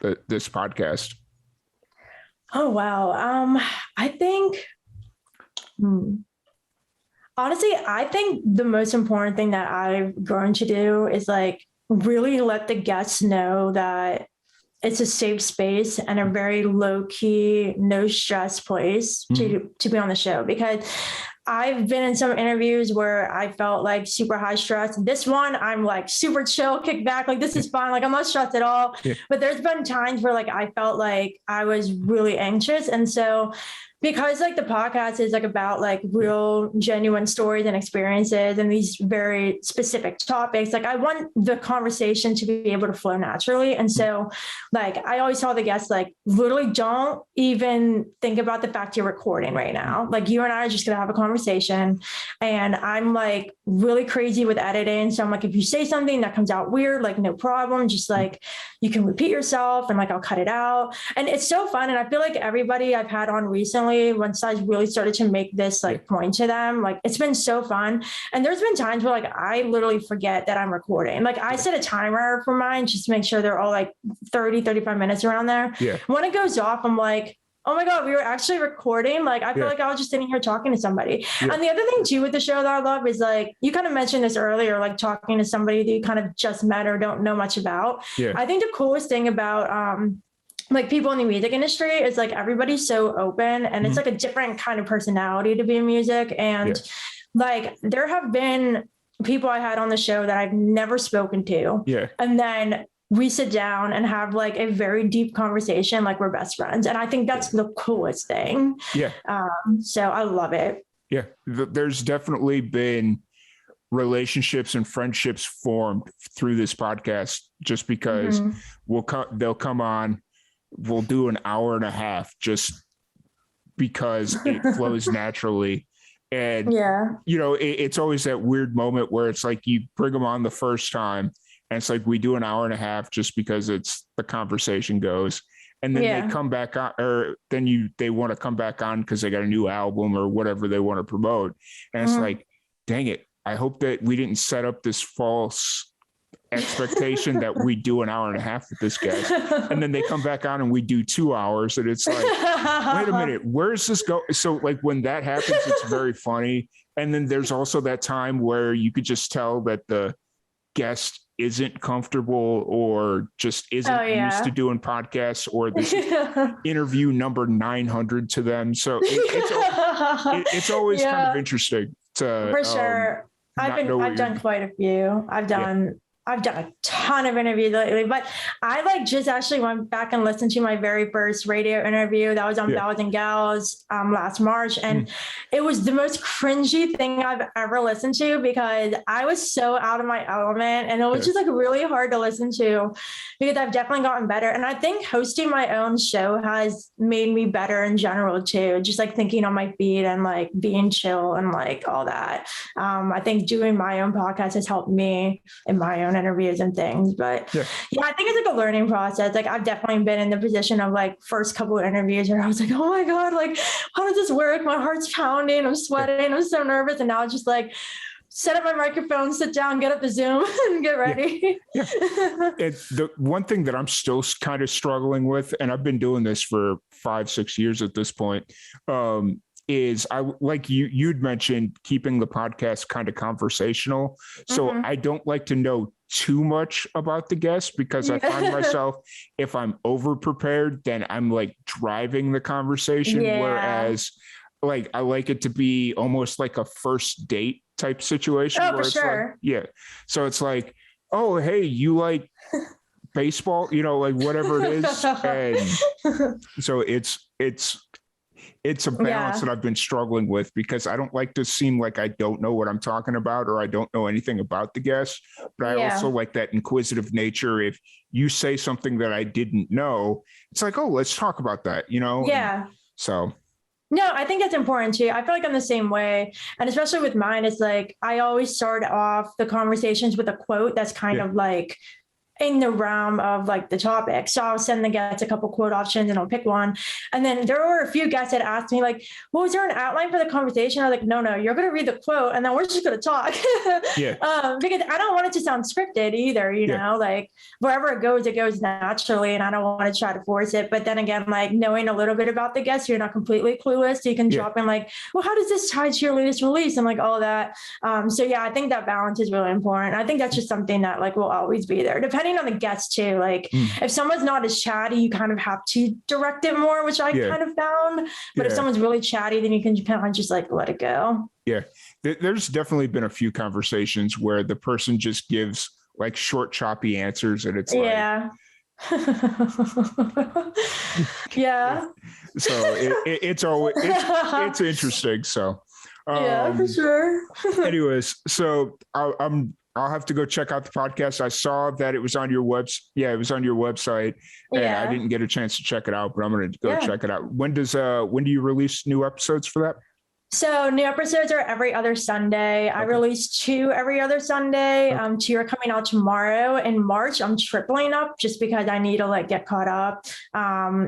this podcast? Oh, wow. I think, honestly, I think the most important thing that I've grown to do is like really let the guests know that it's a safe space and a very low key, no stress place to be on the show, because I've been in some interviews where I felt like super high stress. This one, I'm like super chill, kick back. Like, this is fine. Like, I'm not stressed at all. Yeah. But there's been times where like, I felt like I was really anxious. And so because like the podcast is like about like real genuine stories and experiences and these very specific topics, like I want the conversation to be able to flow naturally. And so like, I always tell the guests, like, literally don't even think about the fact you're recording right now. Like, you and I are just going to have a conversation, and I'm like really crazy with editing. So I'm like, if you say something that comes out weird, like no problem, just like you can repeat yourself and like, I'll cut it out. And it's so fun. And I feel like everybody I've had on recently, once I really started to make this like point to them, like it's been so fun. And there's been times where like I literally forget that I'm recording. Like I set a timer for mine just to make sure they're all like 30-35 minutes around there. Yeah. When it goes off, I'm like, oh my God, we were actually recording. Like, I feel like I was just sitting here talking to somebody. Yeah. And the other thing too with the show that I love is like, you kind of mentioned this earlier, like talking to somebody that you kind of just met or don't know much about. Yeah. I think the coolest thing about, like people in the music industry is like, everybody's so open and it's like a different kind of personality to be in music. And like, there have been people I had on the show that I've never spoken to. Yeah. And then we sit down and have like a very deep conversation, like we're best friends. And I think that's the coolest thing. Yeah. So I love it. Yeah. There's definitely been relationships and friendships formed through this podcast just because they'll come on, we'll do an hour and a half just because it flows naturally. And, you know, it's always that weird moment where it's like you bring them on the first time and it's like we do an hour and a half just because it's the conversation goes. And then they come back on, or then they want to come back on because they got a new album or whatever they want to promote. And it's like, dang it, I hope that we didn't set up this false expectation that we do an hour and a half with this guy. And then they come back on and we do 2 hours. And it's like, wait a minute, where's this go? So like when that happens, it's very funny. And then there's also that time where you could just tell that the guest isn't comfortable or just isn't used to doing podcasts, or this is interview number 900 to them. So it's always kind of interesting to, for sure. I've done quite a few. I've done a ton of interviews lately, but I like just actually went back and listened to my very first radio interview that was on Bells and Gals last March. And it was the most cringy thing I've ever listened to because I was so out of my element, and it was just like really hard to listen to because I've definitely gotten better. And I think hosting my own show has made me better in general too, just like thinking on my feet and like being chill and like all that. I think doing my own podcast has helped me in my own interviews and things, but I think it's like a learning process. Like I've definitely been in the position of like first couple of interviews where I was like, oh my God, like how does this work? My heart's pounding, I'm sweating, I'm so nervous. And now it's just like, set up my microphone, sit down, get up the Zoom and get ready. Yeah. The one thing that I'm still kind of struggling with, and I've been doing this for 5-6 years at this point, is I like you'd mentioned keeping the podcast kind of conversational. So I don't like to know too much about the guest because I find myself, if I'm over prepared, then I'm like driving the conversation. Whereas like I like it to be almost like a first date type situation. Oh, for sure. So it's like, oh, hey, you like baseball, like whatever it is. And so it's a balance that I've been struggling with because I don't like to seem like I don't know what I'm talking about or I don't know anything about the guest. But I also like that inquisitive nature. If you say something that I didn't know, it's like, oh, let's talk about that, Yeah. And so. No, I think that's important too. I feel like I'm the same way. And especially with mine, it's like I always start off the conversations with a quote that's kind of like in the realm of like the topic. So I'll send the guests a couple quote options and I'll pick one. And then there were a few guests that asked me like, well, is there an outline for the conversation? I was like, no, you're going to read the quote and then we're just going to talk. Because I don't want it to sound scripted either, you know, like wherever it goes naturally. And I don't want to try to force it. But then again, like knowing a little bit about the guests, you're not completely clueless. So you can drop in like, well, how does this tie to your latest release? And like all that. So yeah, I think that balance is really important. I think that's just something that like will always be there, depending on the guest too. Like if someone's not as chatty, you kind of have to direct it more, which I kind of found. But if someone's really chatty, then you can kind of just like let it go. Yeah. There's definitely been a few conversations where the person just gives like short, choppy answers and it's like, So it's always, it's interesting. So for sure. Anyways, so I'll have to go check out the podcast. I saw that it was on your it was on your website, and I didn't get a chance to check it out, but I'm going to go check it out. When do you release new episodes for that? So new episodes are every other Sunday. I release 2 every other Sunday. 2 are coming out tomorrow. In March, I'm tripling up just because I need to like get caught up.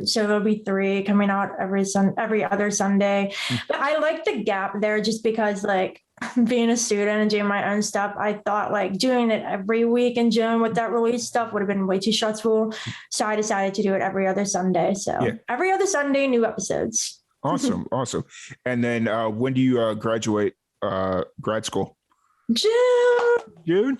So there'll be 3 coming out every other Sunday. But I like the gap there just because like being a student and doing my own stuff, I thought like doing it every week in June with that release stuff would have been way too stressful. So I decided to do it every other Sunday. So every other Sunday, new episodes. Awesome. And then when do you graduate grad school? June?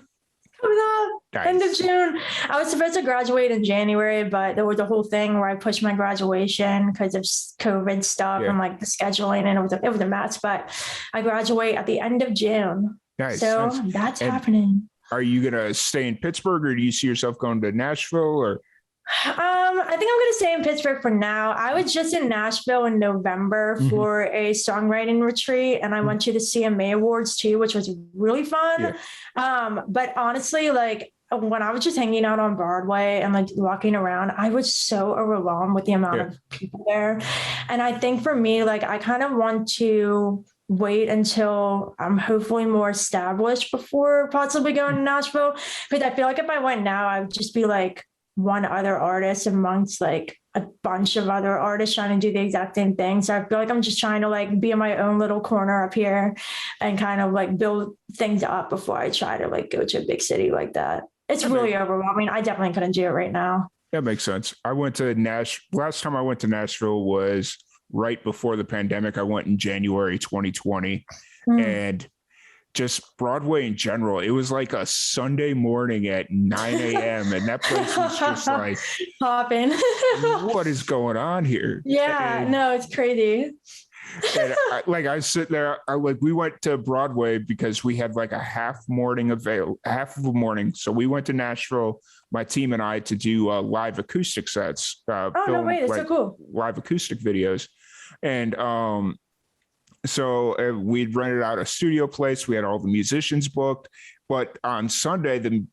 Coming up. Nice. End of June. I was supposed to graduate in January, but there was a whole thing where I pushed my graduation because of COVID stuff and like the scheduling, and it was a mess. But I graduate at the end of June. Nice. So that's happening. Are you gonna stay in Pittsburgh, or do you see yourself going to Nashville? Or I think I'm going to stay in Pittsburgh for now. I was just in Nashville in November for a songwriting retreat, and I went to the CMA Awards too, which was really fun. But honestly, like when I was just hanging out on Broadway and like walking around, I was so overwhelmed with the amount of people there. And I think for me, like I kind of want to wait until I'm hopefully more established before possibly going to Nashville, because I feel like if I went now, I would just be like one other artist amongst like a bunch of other artists trying to do the exact same thing. So I feel like I'm just trying to like be in my own little corner up here and kind of like build things up before I try to like go to a big city like that. It's really overwhelming. I definitely couldn't do it right now. That makes sense. I went to last time I went to Nashville was right before the pandemic. I went in January 2020 and just Broadway in general. It was like a Sunday morning at 9 a.m. and that place was just like popping. What is going on here? No, it's crazy. And I sit there, we went to Broadway because we had like a half of a morning. So we went to Nashville, my team and I, to do live acoustic sets. No way, that's so cool. Live acoustic videos. And so we'd rented out a studio place. We had all the musicians booked, but on Sunday, the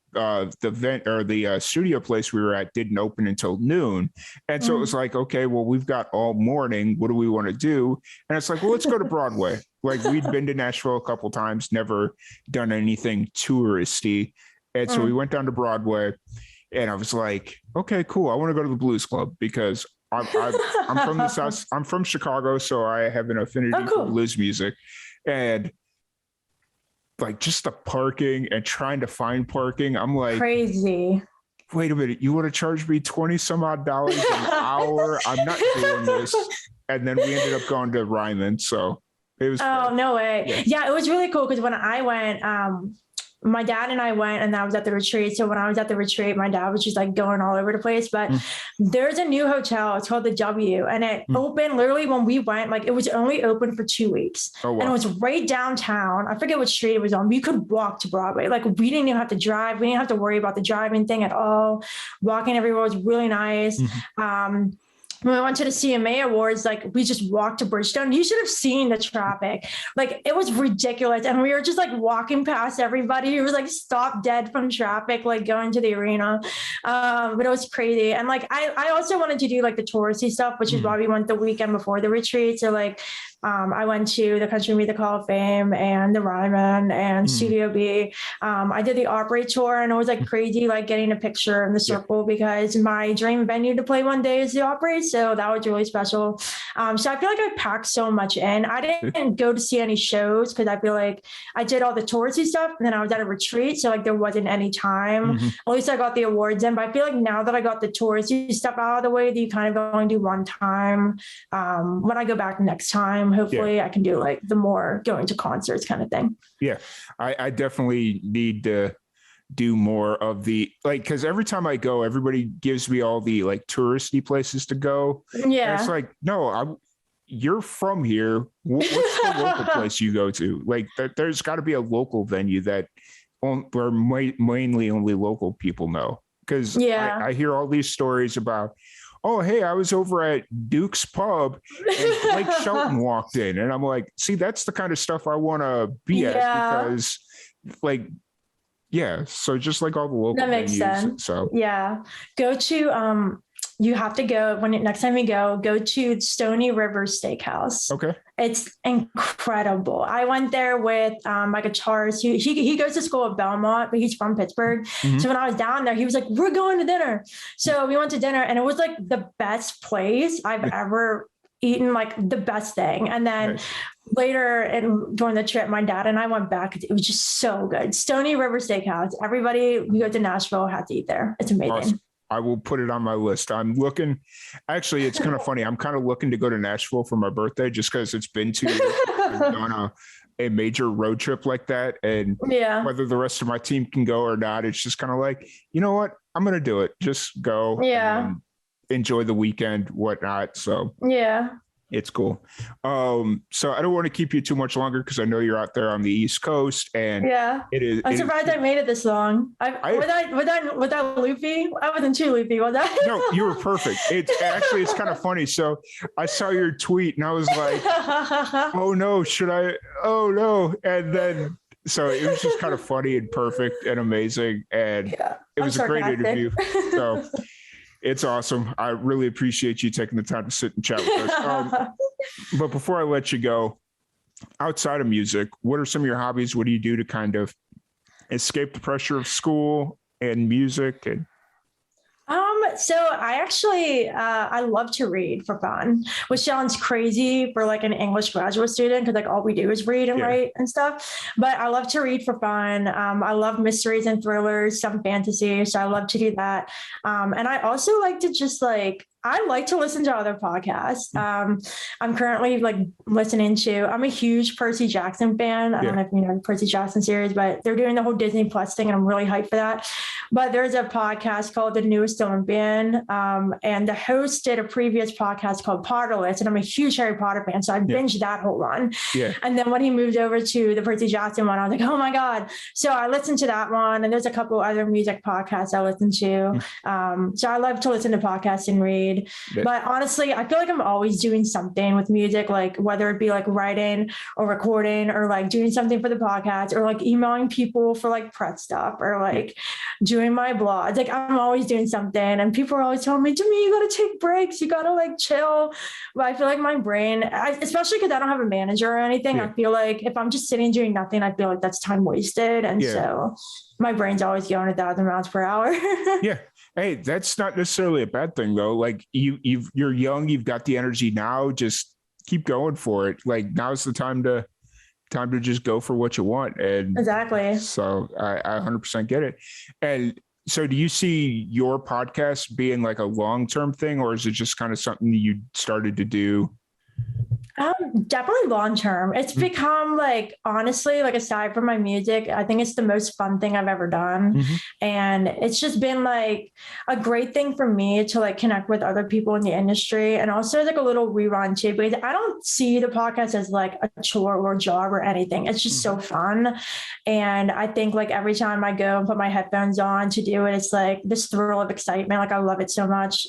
studio place we were at didn't open until noon. And so it was like, okay, well, we've got all morning. What do we want to do? And it's like, well, let's go to Broadway. Like we'd been to Nashville a couple times, never done anything touristy. And so we went down to Broadway and I was like, okay, cool. I want to go to the Blues Club because I'm from the South. I'm from Chicago, so I have an affinity for blues music. And like just the parking and trying to find parking. I'm like, Crazy. wait a minute, you want to charge me 20 some odd dollars an hour? I'm not doing this. And then we ended up going to Ryman. So it was Oh, fun. no way. Yeah, it was really cool because when I went, my dad and I went, and I was at the retreat. So when I was at the retreat, my dad was just like going all over the place. But there's a new hotel. It's called the W, and it opened literally when we went. Like it was only open for 2 weeks, and it was right downtown. I forget what street it was on. You could walk to Broadway. Like we didn't even have to drive. We didn't have to worry about the driving thing at all. Walking everywhere was really nice. When we went to the CMA Awards, like we just walked to Bridgestone. You should have seen the traffic. Like it was ridiculous. And we were just like walking past everybody who was like stopped dead from traffic, like going to the arena. But it was crazy. And like, I also wanted to do like the touristy stuff, which is why we went the weekend before the retreat. So like, I went to the Country Music Hall of Fame and the Ryman and Studio B. I did the Opry tour, and it was like crazy, like getting a picture in the circle because my dream venue to play one day is the Opry. So that was really special. So I feel like I packed so much in. I didn't go to see any shows because I feel like I did all the touristy stuff, and then I was at a retreat. So like there wasn't any time. At least I got the awards in. But I feel like now that I got the touristy stuff out of the way, that you kind of only do one time. When I go back next time, hopefully I can do like the more going to concerts kind of thing. Yeah, I definitely need to do more of the like, because every time I go, everybody gives me all the like touristy places to go. Yeah, and it's like, no, you're from here. What's the local place you go to? Like, there's got to be a local venue that where mainly only local people know. Because I hear all these stories about, oh, hey, I was over at Duke's Pub and Blake Shelton walked in. And I'm like, see, that's the kind of stuff I want to be at because like, so just like all the local that makes venues, sense. So go to you have to go next time you go to Stony River Steakhouse. Okay. It's incredible. I went there with my guitarist. He goes to school at Belmont, but he's from Pittsburgh. So when I was down there, he was like, we're going to dinner. So we went to dinner, and it was like the best place I've ever eaten, like the best thing. And then later during the trip, my dad and I went back. It was just so good. Stony River Steakhouse. Everybody who goes to Nashville has to eat there. It's amazing. Awesome. I will put it on my list. I'm looking, actually, it's kind of funny. I'm kind of looking to go to Nashville for my birthday just because it's been 2 years I've done a major road trip like that. And whether the rest of my team can go or not, it's just kind of like, you know what? I'm going to do it. Just go. And enjoy the weekend, whatnot. So it's cool. So I don't want to keep you too much longer because I know you're out there on the East Coast, and it is. I'm surprised I made it this long. Was that loopy? I wasn't too loopy, was I? No, you were perfect. It's kind of funny. So I saw your tweet and I was like, oh no, should I? Oh no, and then. So it was just kind of funny and perfect and amazing, and it was a great interview. So. It's awesome. I really appreciate you taking the time to sit and chat with us. But before I let you go, outside of music, what are some of your hobbies? What do you do to kind of escape the pressure of school and music? And So I actually, I love to read for fun, which sounds crazy for like an English graduate student because like all we do is read and write and stuff. But I love to read for fun. I love mysteries and thrillers, some fantasy. So I love to do that. And I also like to just I like to listen to other podcasts. I'm currently listening to, I'm a huge Percy Jackson fan. I don't know if you know the Percy Jackson series, but they're doing the whole Disney Plus thing and I'm really hyped for that. But there's a podcast called The Newest Olympian. And the host did a previous podcast called Potterless. And I'm a huge Harry Potter fan. So I binged that whole run. And then when he moved over to the Percy Jackson one, I was like, oh my God. So I listened to that one. And there's a couple other music podcasts I listen to. So I love to listen to podcasts and read. But honestly, I feel like I'm always doing something with music, like whether it be like writing or recording or like doing something for the podcast or like emailing people for like press stuff or like doing my blogs. Like I'm always doing something and people are always telling me, Demi, you got to take breaks. You got to like chill. But I feel like my brain, especially because I don't have a manager or anything, I feel like if I'm just sitting doing nothing, I feel like that's time wasted. And so my brain's always going 1,000 miles per hour. Hey, that's not necessarily a bad thing though. Like you're young, you've got the energy now, just keep going for it. Like now's the time to time to just go for what you want. And Exactly. so I 100% get it. And so do you see your podcast being like a long-term thing, or is it just kind of something that you started to do? Definitely long term. It's become like, honestly, like aside from my music, I think it's the most fun thing I've ever done. Mm-hmm. And it's just been like a great thing for me to like connect with other people in the industry. And also like a little rerun too, because I don't see the podcast as like a chore or a job or anything. It's just so fun. And I think like every time I go and put my headphones on to do it, it's like this thrill of excitement. Like I love it so much.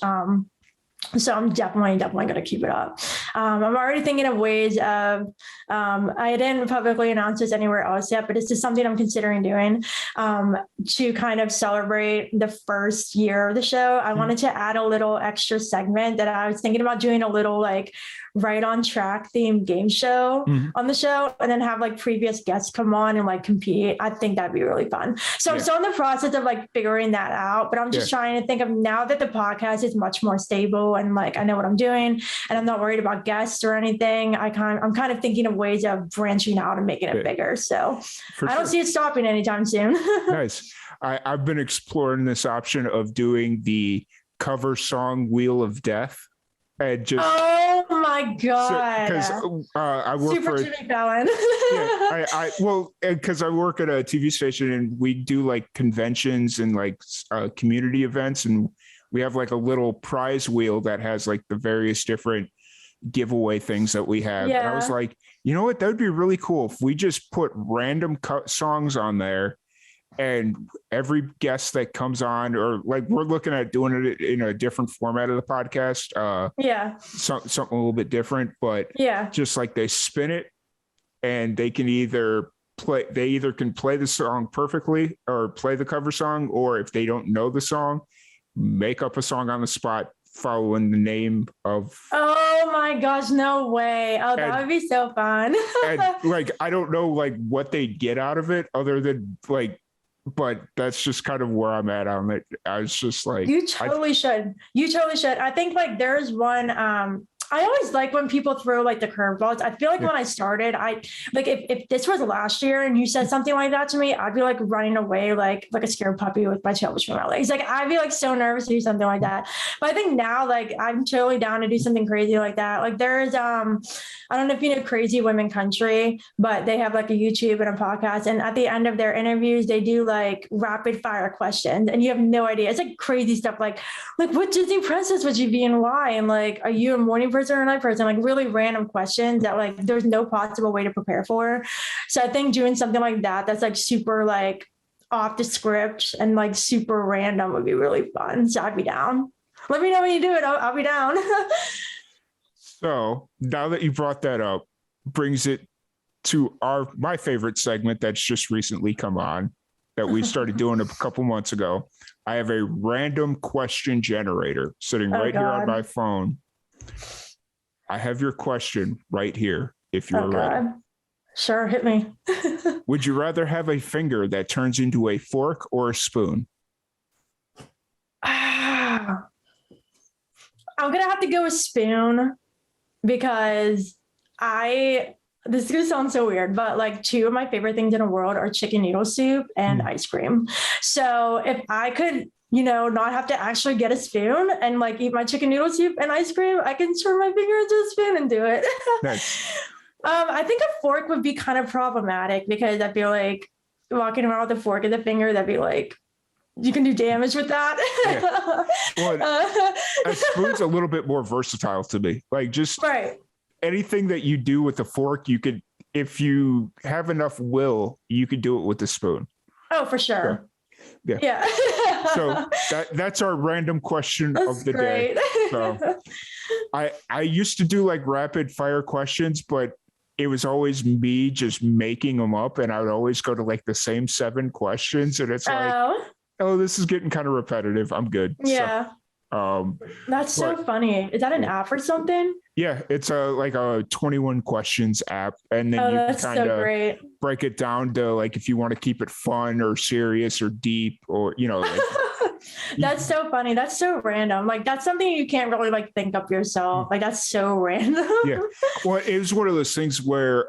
So I'm definitely going to keep it up. I'm already thinking of ways of, I didn't publicly announce this anywhere else yet, but it's just something I'm considering doing to kind of celebrate the first year of the show. I wanted to add a little extra segment that I was thinking about doing, a little like right on track themed game show on the show, and then have like previous guests come on and like compete. I think that'd be really fun. So I'm still in the process of like figuring that out, but I'm just trying to think of, now that the podcast is much more stable and like I know what I'm doing and I'm not worried about guests or anything, I'm kind of thinking of ways of branching out and making it bigger. So I don't see it stopping anytime soon. Nice. I've been exploring this option of doing the cover song Wheel of Death. And just, oh my god! Because I work Super for Jimmy Fallon. because I work at a TV station and we do like conventions and like community events, and we have like a little prize wheel that has like the various different giveaway things that we have. And I was like, you know what? That would be really cool if we just put random songs on there. And every guest that comes on, or like we're looking at doing it in a different format of the podcast. Something a little bit different, but just like they spin it and they can either play the song perfectly or play the cover song, or if they don't know the song, make up a song on the spot following the name of. Oh my gosh, no way. That would be so fun. And like, I don't know like what they get out of it other than like, but that's just kind of where I'm at on it. I was just like, you totally should. I think like there's one, I always like when people throw like the curveballs. I feel like when I started, I like if this was last year and you said something like that to me, I'd be like running away like a scared puppy with my tail between my legs. Like I'd be like so nervous to do something like that. But I think now like I'm totally down to do something crazy like that. Like there's I don't know if you know Crazy Women Country, but they have like a YouTube and a podcast. And at the end of their interviews, they do like rapid fire questions, and you have no idea. It's like crazy stuff. Like what Disney princess would you be and why? And like, are you a morning person or a night person? Like really random questions that like there's no possible way to prepare for. So I think doing something like that that's like super like off the script and like super random would be really fun. So I'd be down. Let me know when you do it. I'll be down. So now that you brought that up, brings it to my favorite segment that's just recently come on, that we started doing a couple months ago. I have a random question generator sitting right here on my phone. I have your question right here if you're ready. Sure, hit me. Would you rather have a finger that turns into a fork or a spoon? I'm going to have to go with spoon, because this is going to sound so weird, but like two of my favorite things in the world are chicken noodle soup and ice cream. So if I could, not have to actually get a spoon and like eat my chicken noodle soup and ice cream, I can turn my finger into a spoon and do it. Nice. I think a fork would be kind of problematic, because I feel like walking around with a fork in the finger, that'd be like, you can do damage with that. Well, a spoon's a little bit more versatile to me. Like just anything that you do with a fork, you could, if you have enough will, you could do it with a spoon. Oh, for sure. Yeah. So that's our random question of the day. So I used to do like rapid fire questions, but it was always me just making them up, and I would always go to like the same 7 questions, and it's like, oh, this is getting kind of repetitive. I'm good. Yeah. So, that's so funny. Is that an app or something? Yeah, it's like a 21 questions app, and then you can kind of break it down to like if you want to keep it fun or serious or deep, or like, that's so funny. That's so random. Like that's something you can't really like think up yourself. Like that's so random. Yeah. Well, it was one of those things where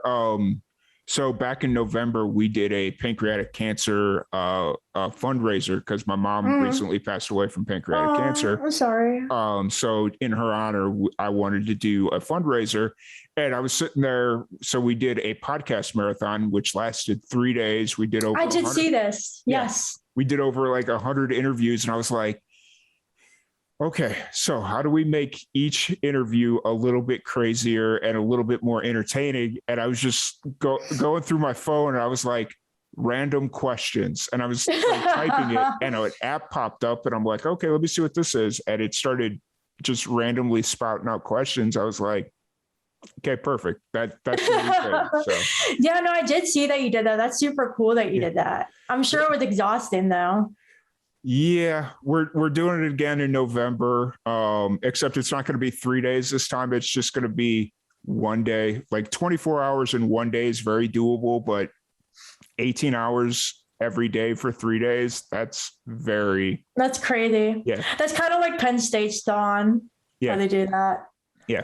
So back in November, we did a pancreatic cancer fundraiser because my mom recently passed away from pancreatic cancer. I'm sorry. So in her honor, I wanted to do a fundraiser, and I was sitting there. So we did a podcast marathon, which lasted 3 days. We did over. I did see this. Yes. We did over like 100 interviews, and I was like, okay, so how do we make each interview a little bit crazier and a little bit more entertaining? And I was just going through my phone, and I was like, random questions. And I was like, typing it, and an app popped up, and I'm like, okay, let me see what this is. And it started just randomly spouting out questions. I was like, okay, perfect. That's really good. So. Yeah, no, I did see that you did that. That's super cool that you did that. I'm sure it was exhausting though. Yeah, we're doing it again in November. Except it's not going to be 3 days this time. It's just going to be one day. Like 24 hours in one day is very doable, but 18 hours every day for 3 days, that's crazy. Yeah. That's kind of like Penn State's Dawn. Yeah. How they do that. Yeah.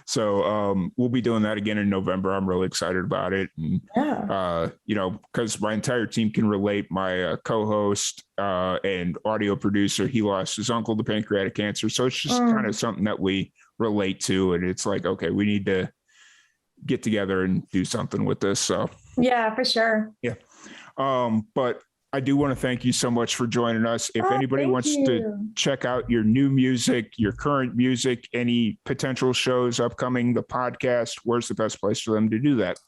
So we'll be doing that again in November. I'm really excited about it. And, because my entire team can relate. My co-host and audio producer, he lost his uncle to pancreatic cancer. So it's just kind of something that we relate to. And it's like, okay, we need to get together and do something with this. So yeah, for sure. Yeah. But I do want to thank you so much for joining us. If anybody wants to check out your new music, your current music, any potential shows upcoming, the podcast, where's the best place for them to do that?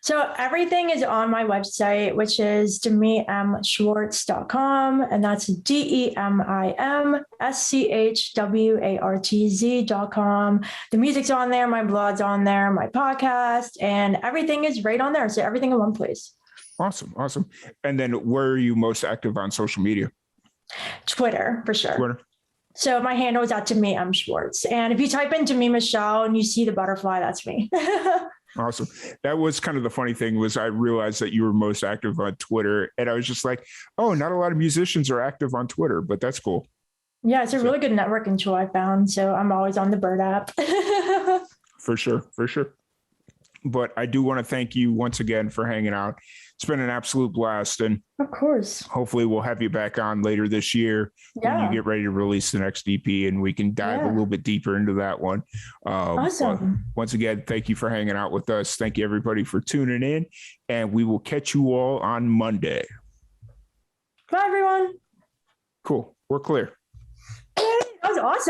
So everything is on my website, which is demimschwartz.com. And that's DEMIMSCHWARTZ.com. The music's on there. My blog's on there, my podcast, and everything is right on there. So everything in one place. Awesome. And then where are you most active on social media? Twitter, for sure. Twitter. So my handle is at Demi Schwartz. And if you type in Demi Michelle and you see the butterfly, that's me. Awesome. That was kind of the funny thing was I realized that you were most active on Twitter. And I was just like, oh, not a lot of musicians are active on Twitter, but that's cool. Yeah, it's a really good networking tool I found. So I'm always on the Bird app. For sure. But I do want to thank you once again for hanging out. It's been an absolute blast. And of course, hopefully we'll have you back on later this year when you get ready to release the next EP and we can dive a little bit deeper into that one. Awesome. Once again, thank you for hanging out with us. Thank you everybody for tuning in, and we will catch you all on Monday. Bye, everyone. Cool. We're clear. That was awesome.